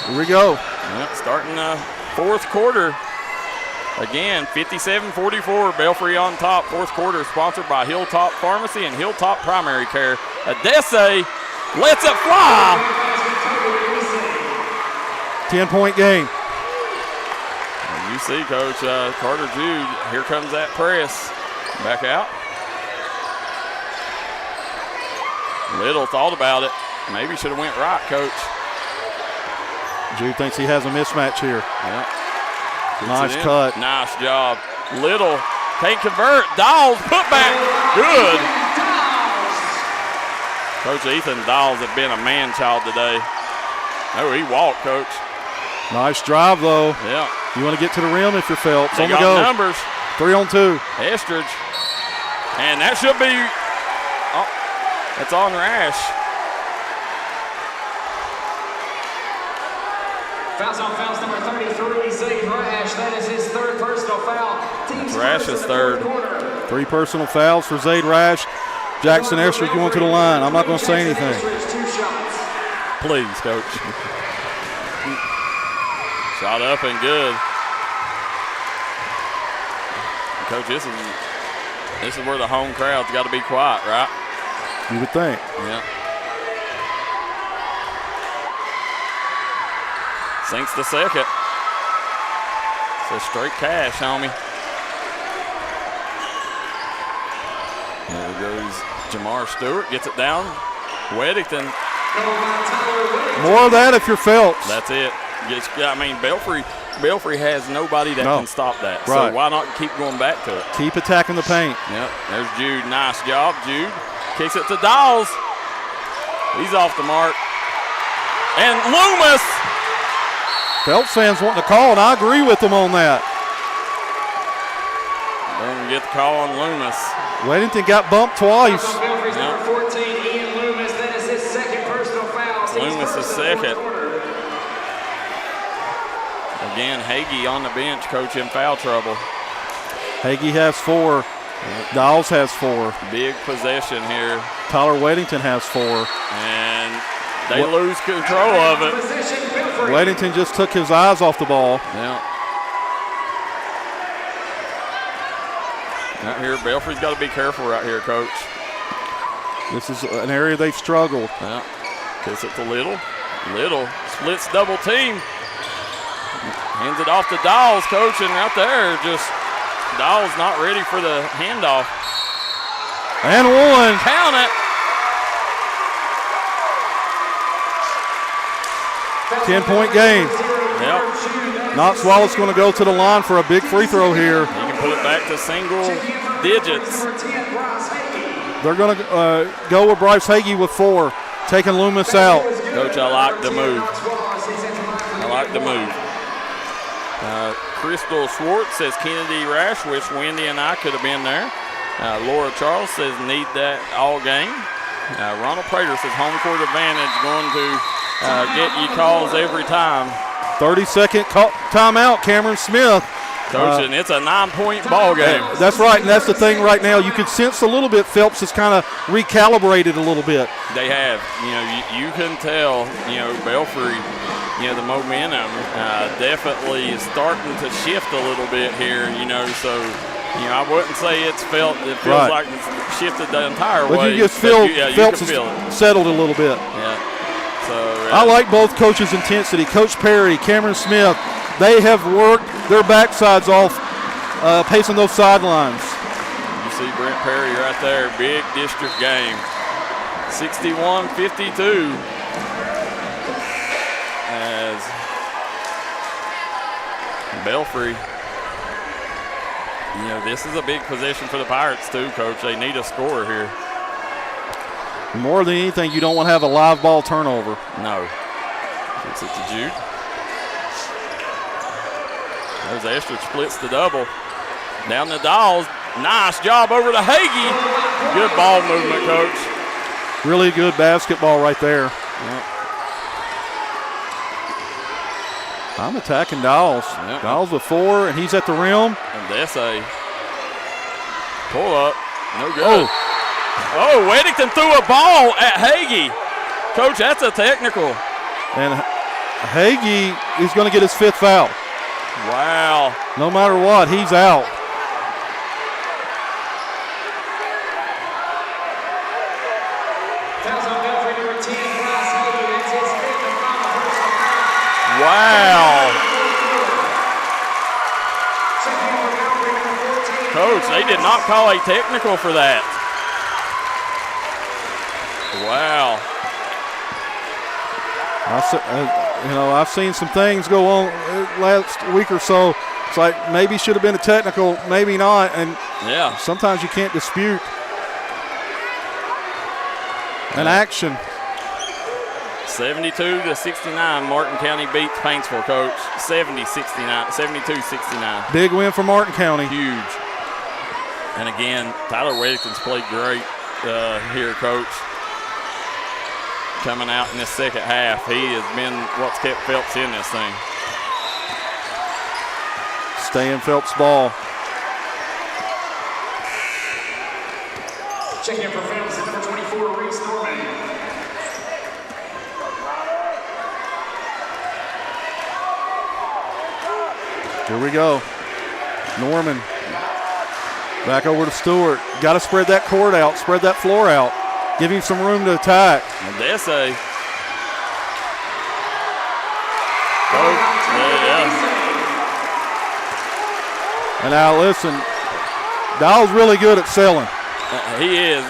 Here we go.
Yep, starting the fourth quarter. Again, 57-44, Belfry on top. Fourth quarter sponsored by Hilltop Pharmacy and Hilltop Primary Care. Adese lets it fly.
10-point game.
And you see, Coach Carter Jude, here comes that press. Back out. Little thought about it. Maybe should have went right, Coach.
Jude thinks he has a mismatch here.
Yeah.
Nice cut.
Nice job. Little can't convert. Dawes put back. Good. Coach Ethan Dawes has been a man-child today. Oh, he walked, Coach.
Nice drive, though.
Yeah.
You want to get to the rim if you're Phelps.
They
on the
got
go.
Numbers.
3-on-2.
Estridge. And that should be, that's on Rash.
Fouls on Phelps, number 33, Zane Rash. That is his third personal foul. Team's
Rash's third.
3 personal fouls for Zaid Rash. Jackson Estridge going to the line. I'm not going to say anything.
Please, Coach. Shot up and good. Coach, this is where the home crowd's got to be quiet, right?
You would think.
Yeah. Sinks the second. It's a straight cash, homie. There goes Jamar Stewart, gets it down. Weddington.
More of that if you're Phelps.
That's it. Belfry has nobody that can stop that.
Right.
So why not keep going back to it?
Keep attacking the paint.
Yep. There's Jude. Nice job, Jude. Kicks it to Dawes. He's off the mark. And Loomis.
Phelps fans wanting to call, and I agree with them on that.
Don't get the call on Loomis.
Weddington got bumped twice.
Belfry's number 14, Ian Loomis. That is his second personal foul.
Loomis is second. Again, Hagee on the bench, coach in foul trouble.
Hagee has 4. Dawes has 4.
Big possession here.
Tyler Weddington has 4.
And they lose control of it.
Weddington just took his eyes off the ball.
Yeah. Out here, Belfry's got to be careful right here, coach.
This is an area they've struggled.
Yeah. Kicks it to Little. Little splits double team. Hands it off to Dawes, coach, and right there, just Dawes not ready for the handoff.
And one.
Count it.
10-point game.
Yep.
Knox Wallace going to go to the line for a big free throw here.
You can put it back to single digits.
They're going to go with Bryce Hagee with 4, taking Loomis out.
Coach, I like the move. I like the move. Crystal Schwartz says Kennedy Rash. Wish Wendy and I could have been there. Laura Charles says need that all game. Ronald Prater says home court advantage, going to get you calls every time.
30-second timeout, Cameron Smith.
Coach, and it's a 9-point ball game.
That's right, and that's the thing right now. You can sense a little bit Phelps has kind of recalibrated a little bit.
They have. You know, you can tell, Belfry, the momentum definitely is starting to shift a little bit here, so, I wouldn't say it feels
right.
like it's shifted the entire
but
way.
You just feel Phelps
feel
has settled a little bit.
Yeah. So,
I like both coaches' intensity. Coach Perry, Cameron Smith, they have worked their backsides off, pacing those sidelines.
You see Brent Perry right there, big district game. 61-52. As Belfry, this is a big position for the Pirates too, Coach. They need a scorer here.
More than anything, you don't want to have a live ball turnover.
No. Gets it to Jude. There's Estridge, splits the double. Down the Dawes. Nice job over to Hagee. Good ball movement, Coach.
Really good basketball right there.
Yep.
I'm attacking Dawes.
Yep.
Dawes with 4, and he's at the rim.
And that's a pull up. No good. Oh, Weddington threw a ball at Hagee. Coach, that's a technical.
And Hagee is going to get his 5th foul.
Wow.
No matter what, he's out.
Wow. Coach, they did not call a technical for that. Wow.
I've seen some things go on last week or so. It's like maybe should have been a technical, maybe not, and sometimes you can't dispute an action.
72-69, Martin County beats Paintsville, Coach. 72-69.
Big win for Martin County.
Huge. And again, Tyler Weddington's played great here, Coach. Coming out in this second half, he has been what's kept Phelps in this thing.
Staying Phelps ball.
Checking in for Phelps is number 24, Reese Norman.
Here we go. Norman. Back over to Stewart. Got to spread that court out, spread that floor out. Give him some room to attack.
And Dessay.
And now listen, Dowell's really good at selling.
He is.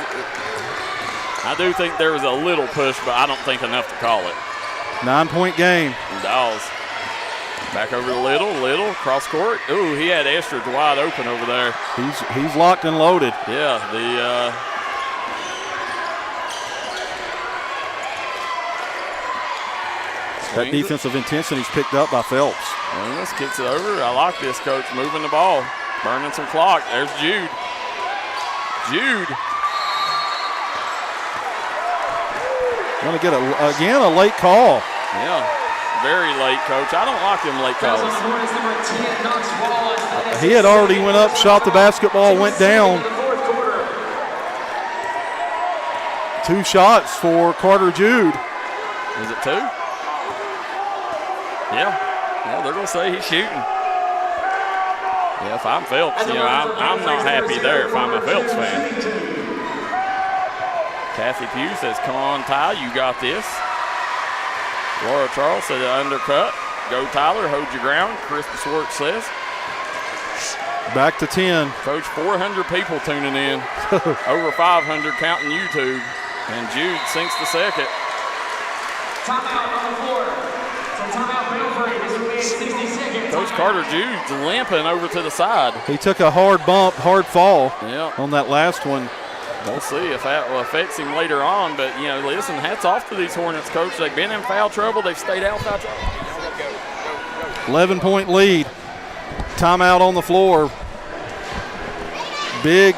I do think there was a little push, but I don't think enough to call it.
9-point game.
Dawes. Back over to Little, cross court. Ooh, he had Estridge wide open over there.
He's locked and loaded.
Yeah,
that defensive intensity is picked up by Phelps.
Loomis kicks it over. I like this, coach, moving the ball, burning some clock. There's Jude.
Going to get again a late call.
Yeah, very late, coach. I don't like them late calls.
He had already went up, shot the basketball, went down. 2 shots for Carter Jude.
Is it 2? Yeah. Well, they're going to say he's shooting. Yeah, if I'm Phelps, I'm not happy there if I'm a Phelps fan. Kathy Pugh says, come on, Ty, you got this. Laura Charles said, undercut. Go, Tyler, hold your ground. Krista Swartz says.
Back to 10.
Coach, 400 people tuning in. Over 500 counting YouTube. And Jude sinks the second.
Timeout on the floor. So timeout Belfry. This will be 60 seconds.
Coach Carter Jude's limping over to the side.
He took a hard bump, hard fall on that last one.
We'll see if that will affect him later on. But, listen, hats off to these Hornets, Coach. They've been in foul trouble. They've stayed out of foul trouble. Go.
11-point lead. Timeout on the floor. Big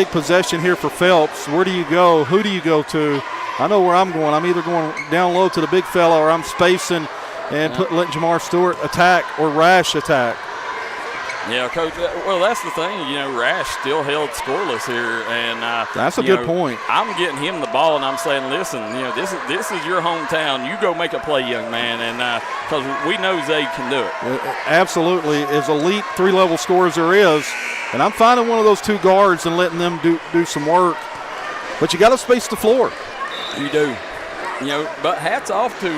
possession here for Phelps. Where do you go? Who do you go to? I know where I'm going. I'm either going down low to the big fella or I'm spacing and letting Jamar Stewart attack or Rash attack.
Yeah, Coach. Well, that's the thing. Rash still held scoreless here, and
that's a good point.
I'm getting him the ball, and I'm saying, listen, this is your hometown. You go make a play, young man, and because we know Zay can do it.
Absolutely, as elite 3-level scorers there is, and I'm finding one of those 2 guards and letting them do some work. But you got to space the floor.
You do. But hats off to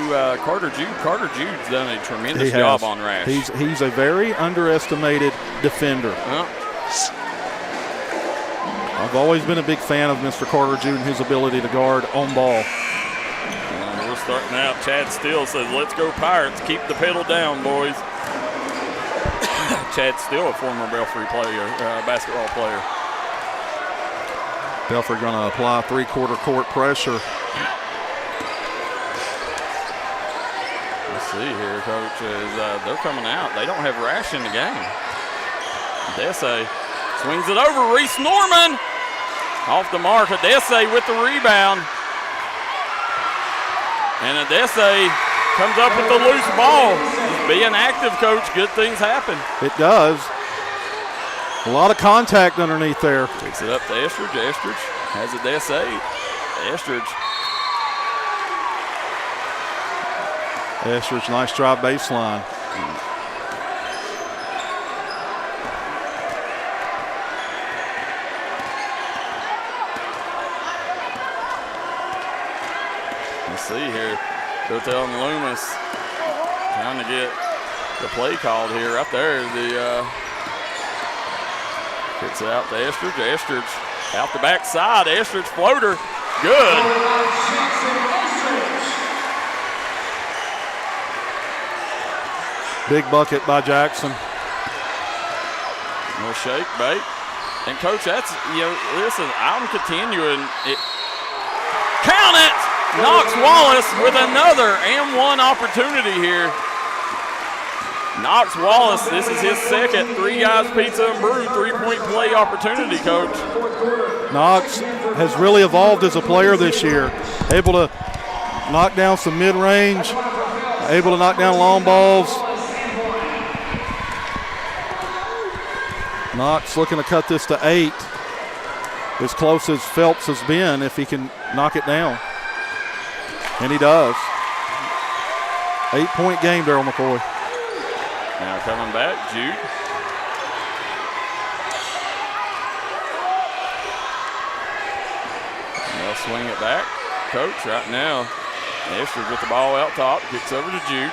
Carter Jude. Carter Jude's done a tremendous job on Rash.
He's a very underestimated defender. I've always been a big fan of Mr. Carter Jude and his ability to guard on ball.
We're starting out. Chad Steele says, let's go Pirates. Keep the pedal down, boys. Chad Steele, a former Belfry player, basketball player.
Belfry going to apply 3/4 court pressure.
See here, Coach, they're coming out. They don't have Rash in the game. Desse swings it over. Reese Norman off the mark. Desse with the rebound. And Desse comes up with the loose ball. Just being active, Coach, good things happen.
It does. A lot of contact underneath there.
Picks it up to Estridge. Estridge has a Desse. Estridge.
Estridge, nice drive baseline.
Let's see here. Dotel and Loomis trying to get the play called here. Right there, gets it out to Estridge. Estridge out the backside. Estridge floater. Good.
Big bucket by Jackson.
No shake, bait. And, Coach, that's, listen, I'm continuing. Count it! Knox Wallace with another and one opportunity here. Knox Wallace, this is his second 3 Guys Pizza and Brew 3-point play opportunity, Coach.
Knox has really evolved as a player this year. Able to knock down some mid-range, able to knock down long balls. Knox looking to cut this to 8, as close as Phelps has been if he can knock it down. And he does. 8-point game, Darryl McCoy.
Now coming back, Jude. They'll swing it back. Coach right now. Estridge with the ball out top, kicks over to Jude.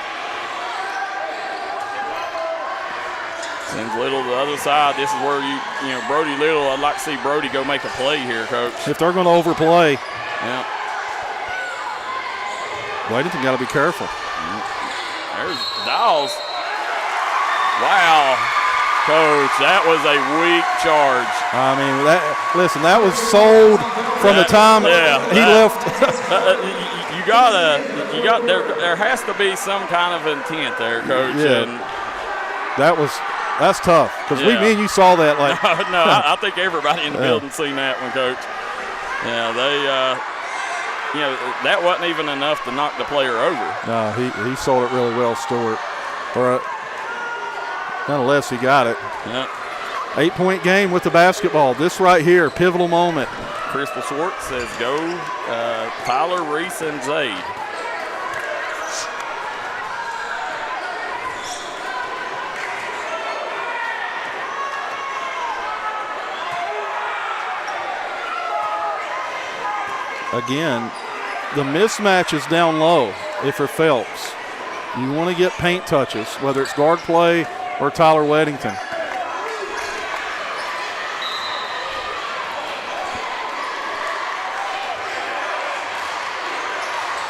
Sends Little to the other side. This is where you know, Brody Little, I'd like to see Brody go make a play here, Coach.
If they're going to overplay.
Yeah.
Weddington got to be careful.
There's Dawes. Wow. Coach, that was a weak charge.
I mean, that was sold from the time he left.
There has to be some kind of intent there, Coach.
Yeah.
And
that's tough because me and you saw that. Like,
no, I think everybody in the building seen that one, Coach. Yeah, they, that wasn't even enough to knock the player over.
No, he sold it really well, Stewart. Nonetheless, he got it.
Yeah.
8-point game with the basketball. This right here, pivotal moment.
Crystal Swartz says go Tyler, Reese, and Zaid.
Again, the mismatch is down low if you're Phelps. You want to get paint touches, whether it's guard play or Tyler Weddington.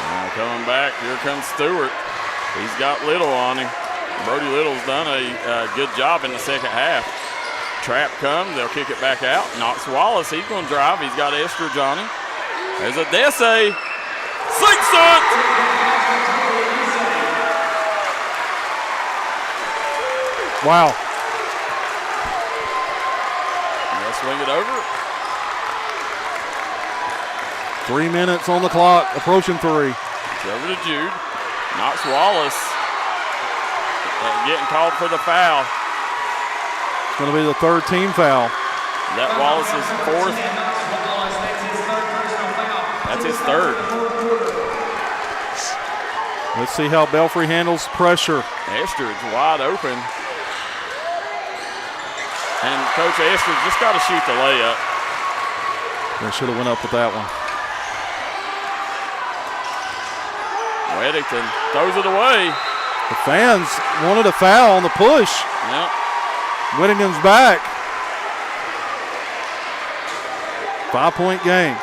Now coming back, here comes Stewart. He's got Little on him. Brody Little's done a good job in the second half. Trap comes, they'll kick it back out. Knox Wallace, he's going to drive. He's got Estridge on him. There's a Desse. Sinks it!
Wow.
They'll swing it over.
3 minutes on the clock, approaching 3.
It's over to Jude. Knox Wallace getting called for the foul.
It's going to be the third team foul.
That Wallace's fourth. That's his third.
Let's see how Belfry handles pressure.
Estridge wide open. And Coach Estridge just got to shoot the layup.
They should have went up with that one.
Weddington throws it away.
The fans wanted a foul on the push.
Yep.
Weddington's back. 5-point game.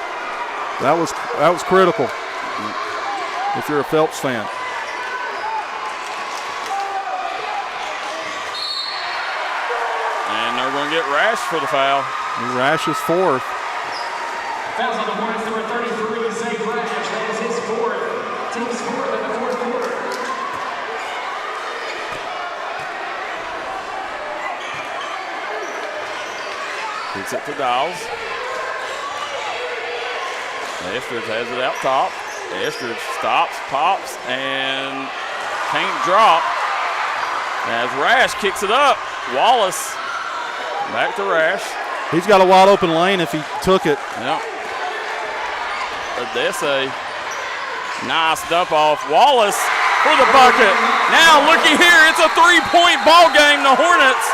That was critical if you're a Phelps fan.
And they're going to get Rash for the foul.
Rash is fourth.
Fouls on the Hornets, number 33, Zay Rash. That is his fourth. Team's fourth in the fourth quarter.
Kicks it to Dawes. Estridge has it out top. Estridge stops, pops, and can't drop. As Rash kicks it up. Wallace back to Rash.
He's got a wide open lane if he took it.
Yep. Desse. Nice dump off. Wallace for the bucket. Now looky here. It's a 3-point ball game. The Hornets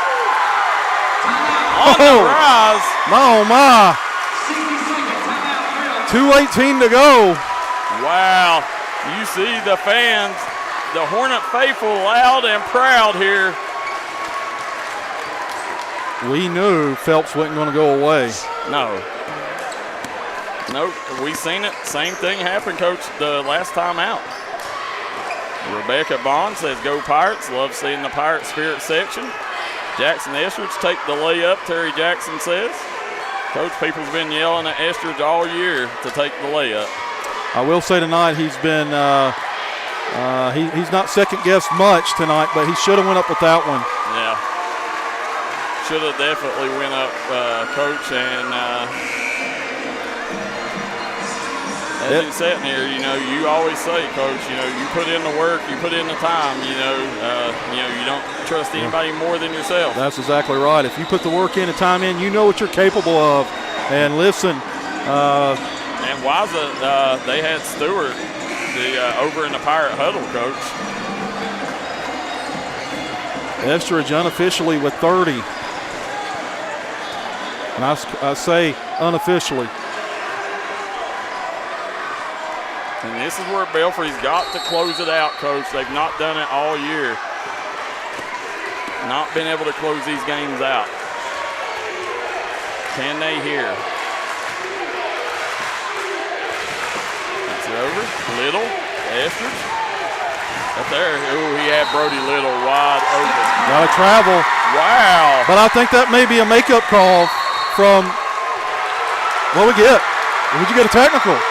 on the rise.
Oh my. 2:18 to go.
Wow. You see the fans, the Hornet faithful loud and proud here.
We knew Phelps wasn't going to go away.
No. Nope, we seen it. Same thing happened, Coach, the last time out. Rebecca Bond says, go Pirates. Love seeing the Pirate Spirit section. Jackson Estridge take the layup, Terry Jackson says. Coach, people's been yelling at Estridge all year to take the layup.
I will say tonight he's been he's not second-guessed much tonight, but he should have went up with that one.
Yeah. Should have definitely went up, Coach, and as you're sitting here, you know, you always say, Coach, you know, you put in the work, you put in the time, you don't trust anybody more than yourself.
That's exactly right. If you put the work in and time in, you know what you're capable of. And listen.
And Waza, they had Stewart over in the Pirate huddle, Coach.
Estridge unofficially with 30. And I say unofficially.
And this is where Belfry's got to close it out, Coach. They've not done it all year. not been able to close these games out. Can they here? It's over. Little, Estridge. Up there. Ooh, he had Brody Little wide open.
Got to travel.
Wow.
But I think that may be a makeup call from what we get. Would you get a technical?
Yep.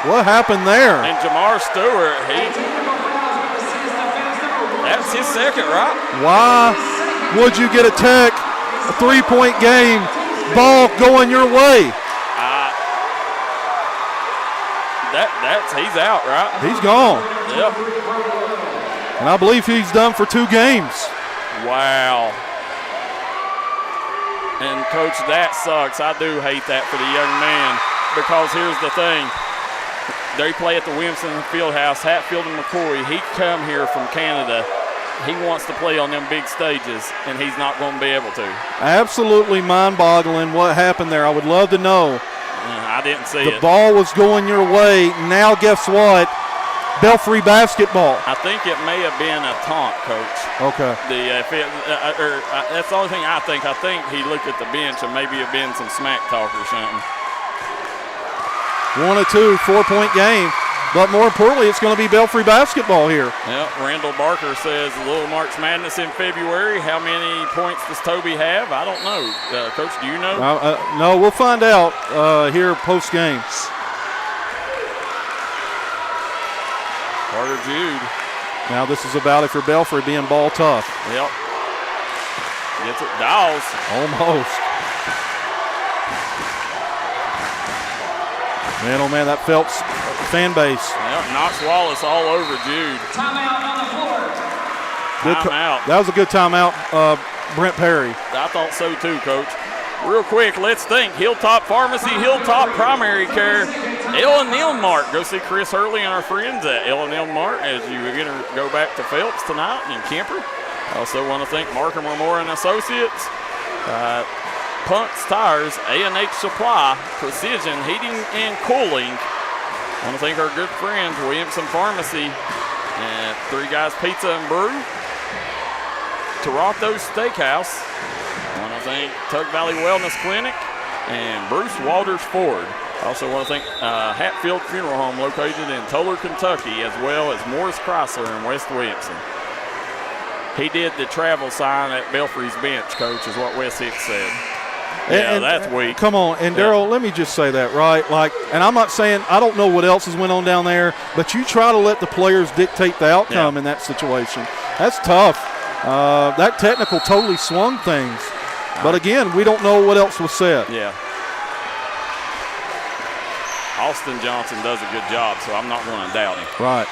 What happened there?
And Jamar Stewart, that's his second, right?
Why would you get a tech, a 3-point game, ball going your way?
He's out, right?
He's gone.
Yep.
And I believe he's done for 2 games.
Wow. And, Coach, that sucks. I do hate that for the young man because here's the thing. They play at the Williamson Fieldhouse, Hatfield and McCoy. He come here from Canada. He wants to play on them big stages, and he's not going to be able to.
Absolutely mind-boggling what happened there. I would love to know.
I didn't see
it. The
it.
ball was going your way. Now guess what? Belfry basketball.
I think it may have been a taunt, Coach.
Okay.
That's the only thing I think. I think he looked at the bench and maybe it been some smack talk or something.
1 or 2, 4-point game. But more importantly, it's going to be Belfry basketball here.
Yep, Randall Barker says a little March Madness in February. How many points does Toby have? I don't know. Coach, do you know?
No, we'll find out here post-game.
Carter Jude.
Now this is about if you're Belfry being ball tough.
Yep. Gets it. Dawes.
Almost. Man, oh man, that Phelps fan base.
Yep, Knox Wallace all over Jude.
Timeout on the floor.
Timeout.
That was a good timeout, Brent Perry.
I thought so too, Coach. Real quick, let's think. Hilltop Pharmacy, Hilltop Primary Care, L&M Mart. Go see Chris Hurley and our friends at L&M Mart as you go back to Phelps tonight in Kemper. Also want to thank Markham Moore and Associates. Punks Tires, A&H Supply, Precision Heating and Cooling. I want to thank our good friends, Williamson Pharmacy, and Three Guys Pizza and Brew, Toronto's Steakhouse. I want to thank Tug Valley Wellness Clinic and Bruce Walters Ford. I also want to thank Hatfield Funeral Home located in Toller, Kentucky, as well as Morris Chrysler in West Williamson. He did the travel sign at Belfry's bench, Coach, is what Wes Hicks said. Yeah, that's weak.
Come on, and Darryl, let me just say that, right? And I'm not saying I don't know what else has went on down there, but you try to let the players dictate the outcome in that situation. That's tough. That technical totally swung things. But again, we don't know what else was said.
Yeah. Austin Johnson does a good job, so I'm not going to doubt him.
Right.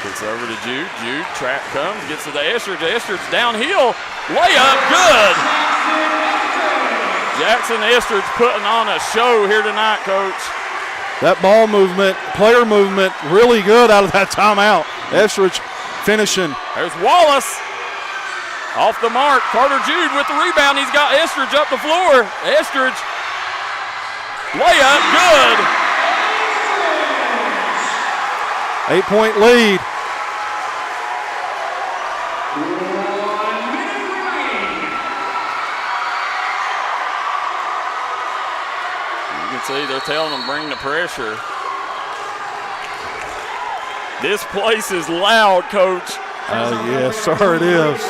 Gets over to Jude. Jude, trap comes, gets to the Estridge. Estridge downhill. Layup, good. Jackson Estridge putting on a show here tonight, Coach.
That ball movement, player movement, really good out of that timeout. Estridge finishing.
There's Wallace. Off the mark. Carter Jude with the rebound. He's got Estridge up the floor. Estridge. Layup, good.
8-point lead.
See, they're telling them bring the pressure. This place is loud, Coach.
Yes, sir, it is.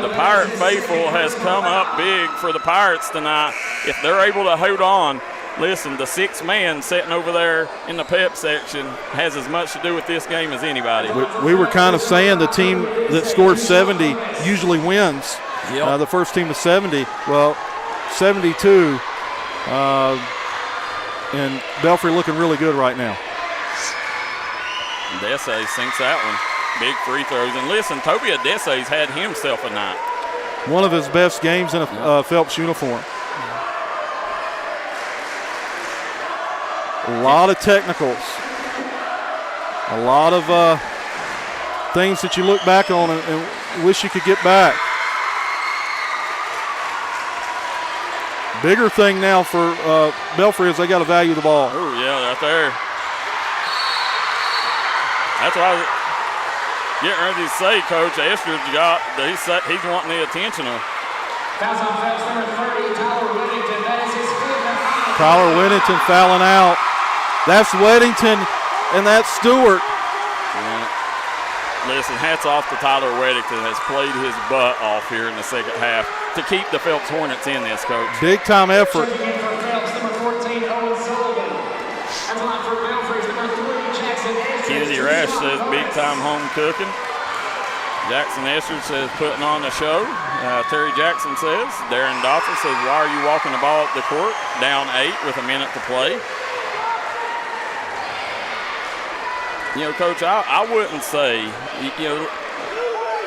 The Pirate faithful has come up big for the Pirates tonight. If they're able to hold on, listen, the 6 man sitting over there in the pep section has as much to do with this game as anybody.
We were kind of saying the team that scored 70 usually wins.
Yep.
The first team was 70. Well, 72. And Belfry looking really good right now.
Desai sinks that one. Big free throws. And listen, Toby Adesai's had himself a night.
One of his best games in a Phelps uniform. A lot of technicals. A lot of things that you look back on and wish you could get back. Bigger thing now for Belfry is they got to value the ball.
Oh, yeah, right there. That's what I was getting ready to say, Coach. Estridge he's wanting the attention of.
Fouls on Phelps, number 30, Tyler Whittington. That is his fifth and final.
Tyler Whittington fouling out. That's Whittington, and that's Stewart.
Listen, hats off to Tyler Whittington, has played his butt off here in the second half to keep the Phelps Hornets in this, Coach.
Big time effort.
Checking in for Phelps, number 14, Owen Sullivan. That's line for Belfry's number 3, Jackson Estridge.
Kennedy Rash says big time home cooking. Jackson Estridge says putting on the show. Terry Jackson says. Darren Dotson says, why are you walking the ball up the court? Down 8 with a minute to play. You know, Coach, I wouldn't say, you know,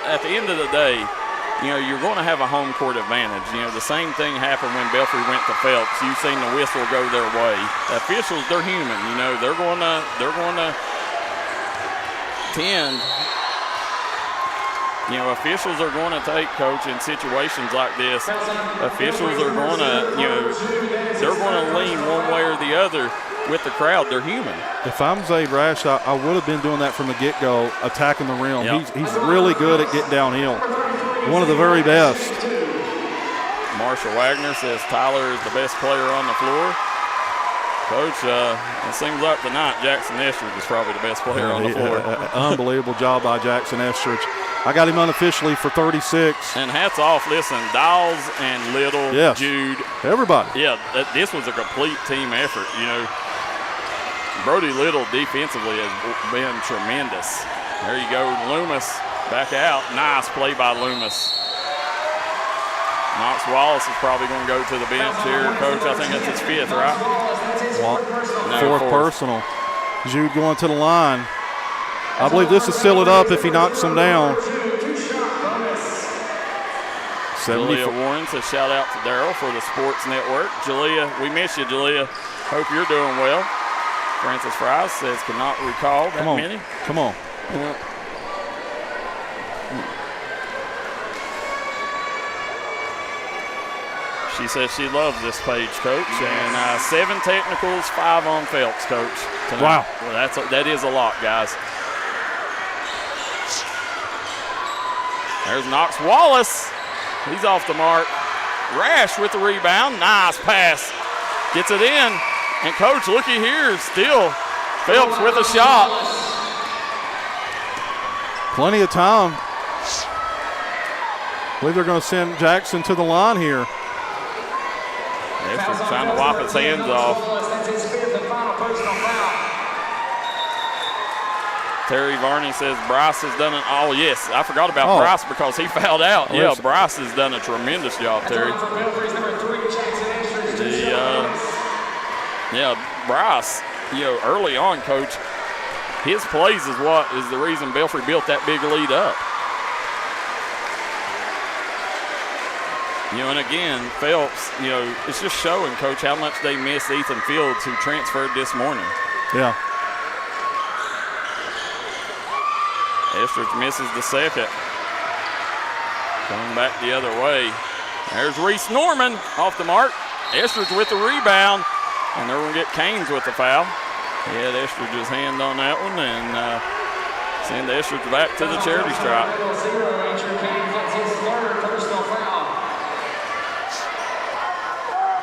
at the end of the day, you know, you're going to have a home court advantage. You know, the same thing happened when Belfry went to Phelps. You've seen the whistle go their way. The officials, they're human. You know, they're going to tend. You know, officials are going to take, Coach, in situations like this. Officials are going to, you know, they're going to lean one way or the other with the crowd. They're human.
If I'm Zaid Rash, I would have been doing that from the get-go, attacking the rim.
Yep.
He's really good at getting downhill. One of the very best.
Marshall Wagner says Tyler is the best player on the floor. Coach, it seems like tonight Jackson Estridge is probably the best player on the floor.
Unbelievable job by Jackson Estridge. I got him unofficially for 36.
And hats off, listen, Dawes and Little,
yes.
Jude.
Everybody.
Yeah, this was a complete team effort, you know. Brody Little defensively has been tremendous. There you go, Loomis back out. Nice play by Loomis. Knox Wallace is probably going to go to the bench here, Coach. I think that's his 5th, right?
Fourth personal. Jude going to the line. I believe this will seal it up if he knocks him down.
Julia Warren says shout out to Darryl for the Sports Network. Julia, we miss you, Julia. Hope you're doing well. Francis Fry says cannot recall that many.
Come on.
She says she loves this page, Coach. And 7 technicals, 5 on Phelps, Coach. Tonight.
Wow.
Well, that is a lot, guys. There's Knox Wallace. He's off the mark. Rash with the rebound. Nice pass. Gets it in. And, Coach, looky here. Still Phelps with a shot.
Plenty of time. I believe they're going to send Jackson to the line here.
Estridge trying to wipe his hands off.
That's his 5th and final personal foul.
Terry Varney says Bryce has done it. Oh, yes. I forgot about Bryce because he fouled out.
Oh,
yeah,
yes.
Bryce has done a tremendous job, Terry. Bryce, you know, early on, Coach, his plays is what is the reason Belfry built that big lead up. You know, and again, Phelps, you know, it's just showing, Coach, how much they miss Ethan Fields, who transferred this morning.
Yeah.
Estridge misses the second. Coming back the other way. There's Reese Norman off the mark. Estridge with the rebound. And they're going to get Canes with the foul. He had Estridge's hand on that one and send Estridge back to the charity stripe.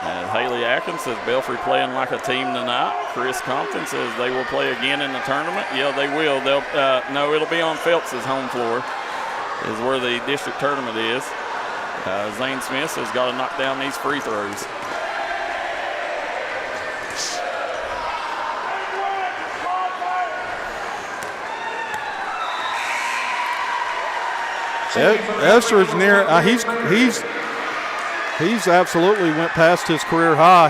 And Haley Atkins says Belfry playing like a team tonight. Chris Compton says they will play again in the tournament. Yeah, they will. They'll no, it'll be on Phelps's home floor is where the district tournament is. Zane Smith has got to knock down these free throws.
Estridge near. He's absolutely went past his career high.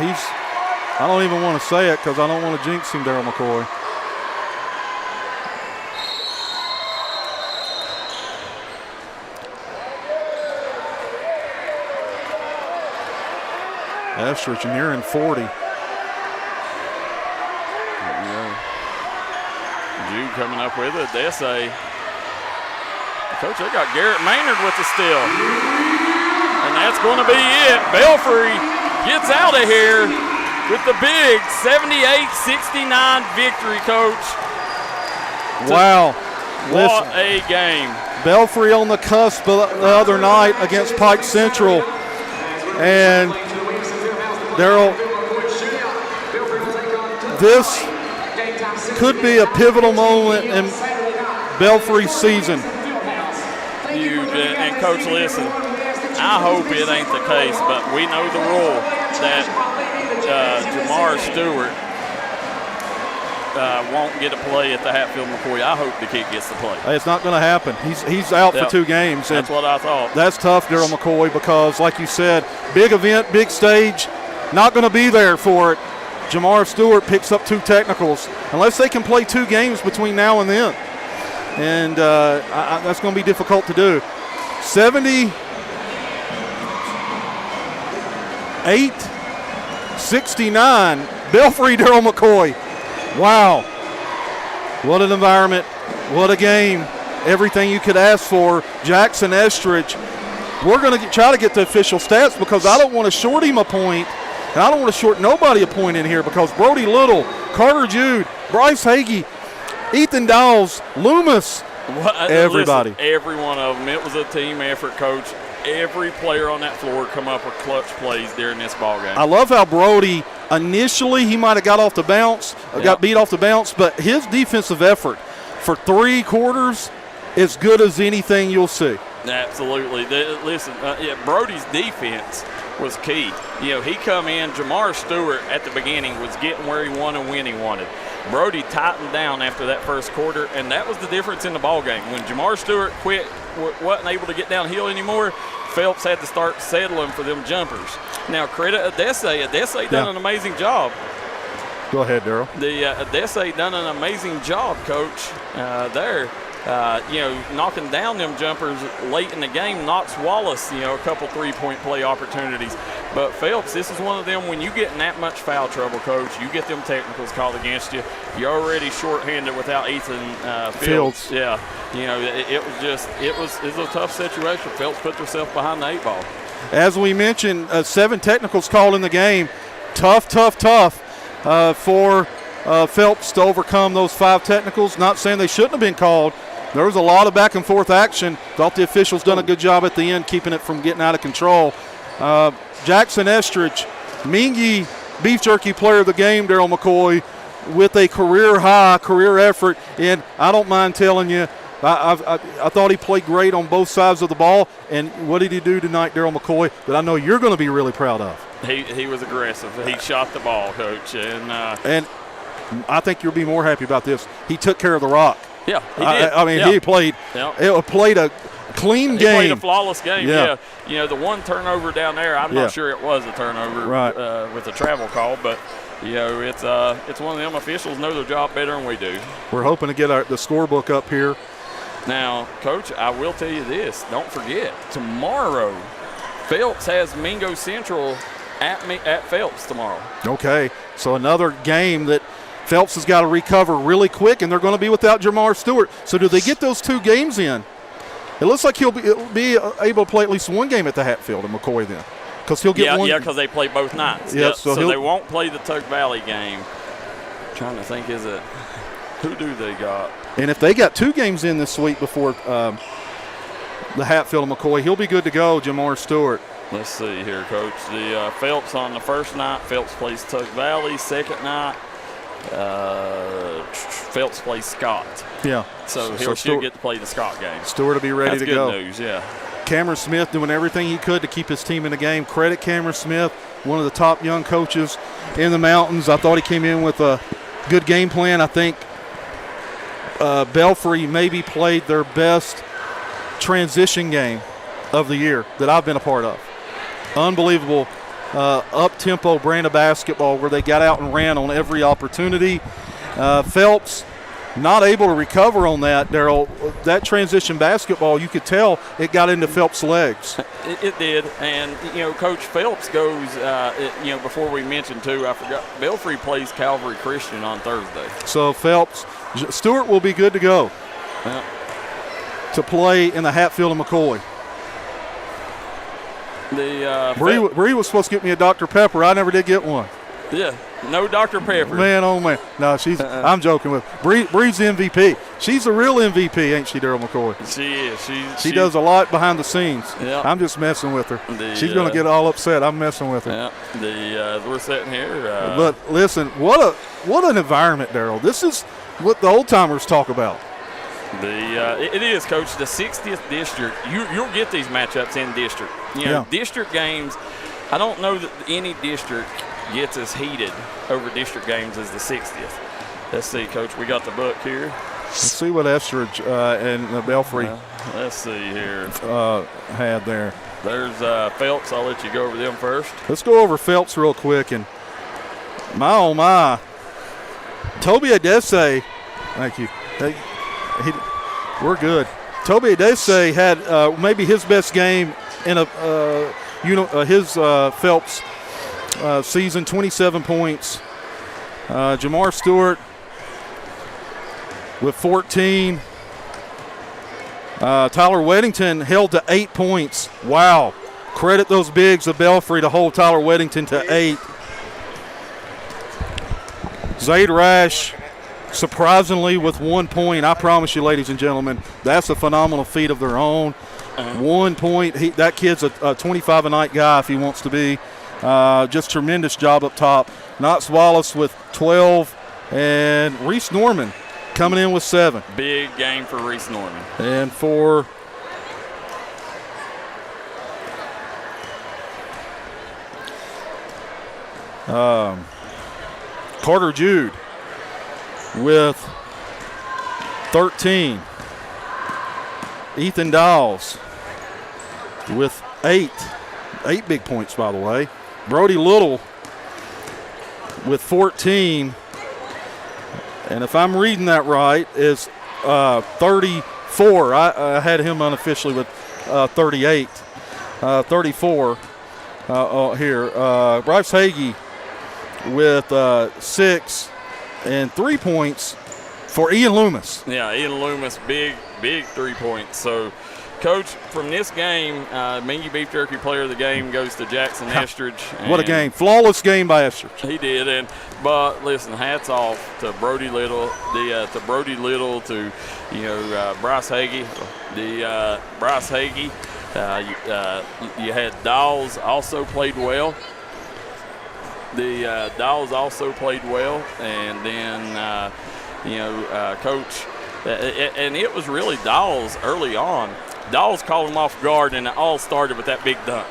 I don't even want to say it because I don't want to jinx him, Darryl McCoy. Estridge nearing 40.
Jude coming up with it. Dessay. Coach, they got Garrett Maynard with the steal. And that's going to be it. Belfry gets out of here with the big 78-69 victory, Coach.
Wow.
What a game.
Belfry on the cusp the other night against Pike Central. And Darryl, this could be a pivotal moment in Belfry's season.
And Coach, listen, I hope it ain't the case, but we know the rule that Jamar Stewart won't get a play at the Hatfield-McCoy. I hope the kid gets the play.
It's not going to happen. He's out for 2 games.
That's what I thought.
That's tough, Darryl McCoy, because, like you said, big event, big stage, not going to be there for it. Jamar Stewart picks up 2 technicals, unless they can play 2 games between now and then. And that's going to be difficult to do. 78-69, Belfry, Darryl McCoy. Wow. What an environment. What a game. Everything you could ask for. Jackson Estridge. We're going to try to get the official stats because I don't want to short him a point, and I don't want to short nobody a point in here because Brody Little, Carter Jude, Bryce Hagee, Ethan Dawes, Loomis, everybody.
Listen, every one of them. It was a team effort, Coach. Every player on that floor come up with clutch plays during this ball game.
I love how Brody initially he might have got off the bounce, got beat off the bounce, but his defensive effort for 3 quarters is good as anything you'll see.
Absolutely. Listen, Brody's defense was key. He come in, Jamar Stewart at the beginning was getting where he wanted when he wanted. Brody tightened down after that first quarter, and that was the difference in the ball game. When Jamar Stewart quit, wasn't able to get downhill anymore, Phelps had to start settling for them jumpers. Now, credit Adese. Adese done an amazing job.
Go ahead, Darryl.
Adese done an amazing job, Coach, there. Knocking down them jumpers late in the game knocks Wallace, a couple 3-point play opportunities. But Phelps, this is one of them, when you get in that much foul trouble, Coach, you get them technicals called against you. You're already shorthanded without Ethan Fields. Yeah, it was a tough situation. Phelps put themselves behind the 8 ball.
As we mentioned, 7 technicals called in the game. Tough for Phelps to overcome those 5 technicals. Not saying they shouldn't have been called. There was a lot of back and forth action. Thought the officials done a good job at the end keeping it from getting out of control. Jackson Estridge, Mingy beef jerky player of the game, Darryl McCoy, with a career effort. And I don't mind telling you, I thought he played great on both sides of the ball. And what did he do tonight, Darryl McCoy, that I know you're going to be really proud of?
He was aggressive. He shot the ball, Coach. And
I think you'll be more happy about this. He took care of the rock.
Yeah, he did.
He played. It played a clean game.
He played a flawless game. Yeah. The one turnover down there, I'm not sure it was a turnover with a travel call, but it's one of them officials know their job better than we do.
We're hoping to get the scorebook up here.
Now, Coach, I will tell you this. Don't forget, tomorrow, Phelps has Mingo Central at Phelps tomorrow. Okay,
so another game that Phelps has got to recover really quick, and they're going to be without Jamar Stewart. So do they get those 2 games in? It looks like he'll be able to play at least 1 game at the Hatfield and McCoy then, because he'll get one.
Yeah, because they play both nights.
Yeah,
so they won't play the Tug Valley game. I'm trying to think, who do they got?
And if they got 2 games in this week before the Hatfield and McCoy, he'll be good to go, Jamar Stewart.
Let's see here, Coach. The Phelps on the first night, Phelps plays Tug Valley. Second night, Phelps plays Scott.
Yeah.
So he'll still get to play the Scott game.
Stewart will be ready to go.
That's good news, yeah.
Cameron Smith doing everything he could to keep his team in the game. Credit Cameron Smith, one of the top young coaches in the mountains. I thought he came in with a good game plan. I think Belfry maybe played their best transition game of the year that I've been a part of. Unbelievable up-tempo brand of basketball where they got out and ran on every opportunity. Phelps not able to recover on that, Darryl. That transition basketball, you could tell it got into Phelps' legs.
It did. And, Coach Phelps goes, before we mentioned, too, I forgot, Belfry plays Calvary Christian on Thursday.
So Stewart will be good to go to play in the Hatfield and McCoy.
The
Bree was supposed to get me a Dr. Pepper. I never did get one.
Yeah. No Dr. Pepper.
Man, oh man. No, I'm joking with Bree's the MVP. She's the real MVP, ain't she, Darryl McCoy?
She is.
She does a lot behind the scenes.
Yeah.
I'm just messing with her. She's going to get all upset. I'm messing with her.
Yeah. We're sitting here.
But listen, what an environment, Darryl. This is what the old timers talk about.
It is, Coach. The 60th district. You'll get these matchups in district. District games. I don't know that any district gets as heated over district games as the 60th. Let's see, Coach. We got the book here.
Let's see what Estridge and Belfry.
Let's see here.
Had there.
There's Phelps. I'll let you go over them first.
Let's go over Phelps real quick. And my, oh my. Toby Adese. Thank you. We're good. Toby Adese had maybe his best game in his Phelps season, 27 points. Jamar Stewart with 14. Tyler Weddington held to 8 points. Wow. Credit those bigs of Belfry to hold Tyler Weddington to 8. Zaid Rash surprisingly with 1 point. I promise you, ladies and gentlemen, that's a phenomenal feat of their own. 1 point. That kid's a 25-a-night guy if he wants to be. Just tremendous job up top. Knox Wallace with 12, and Reese Norman coming in with 7.
Big game for Reese Norman.
And for Carter Jude with 13. Ethan Dawes with 8. 8 big points, by the way. Brody Little with 14. And if I'm reading that right, is 34. I had him unofficially with 38. 34 here. Bryce Hagee with 6 and 3 points for Ian Loomis.
Yeah, Ian Loomis, big 3 points. So, Coach, from this game, Mingy Beef Jerky player of the game goes to Jackson Estridge.
What a game. Flawless game by Estridge.
He did. But listen, hats off to Brody Little, to Bryce Hagee. Bryce Hagee. You had Dawes also played well. Dawes also played well. And then, Coach, and it was really Dawes early on. Dawes called him off guard, and it all started with that big dunk.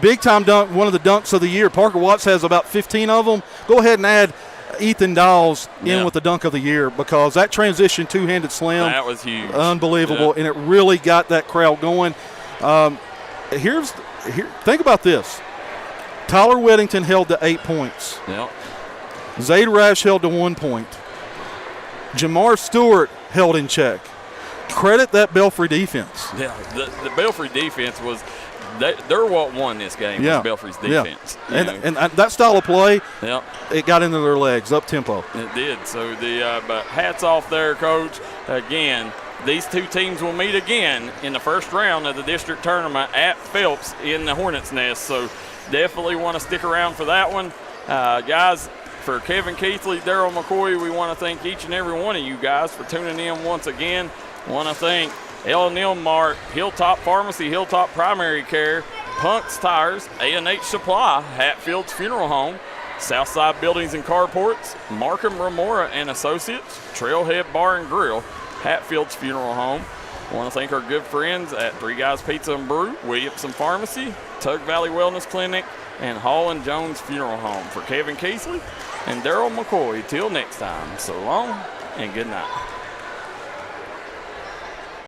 Big-time dunk, one of the dunks of the year. Parker Watts has about 15 of them. Go ahead and add Ethan Dawes in with the dunk of the year, because that transition two-handed slam.
That was huge.
Unbelievable, and it really got that crowd going. Think about this. Tyler Weddington held to 8 points.
Yep.
Zaid Rash held to 1 point. Jamar Stewart held in check. Credit that Belfry defense.
Yeah, the Belfry defense was they're what won this game. Was Belfry's defense.
Yeah. And that style of play, it got into their legs, up tempo.
It did. So but hats off there, Coach. Again, these two teams will meet again in the first round of the district tournament at Phelps in the Hornets' Nest. So definitely want to stick around for that one, guys. For Kevin Keathley, Darryl McCoy, we want to thank each and every one of you guys for tuning in once again. Want to thank L&L Mart, Hilltop Pharmacy, Hilltop Primary Care, Punk's Tires, A&H Supply, Hatfield's Funeral Home, Southside Buildings and Carports, Markham Remora and Associates, Trailhead Bar and Grill, Hatfield's Funeral Home. Want to thank our good friends at Three Guys Pizza and Brew, Williamson Pharmacy, Tug Valley Wellness Clinic, and Hall and Jones Funeral Home. For Kevin Keathley and Darryl McCoy, till next time, so long and good night.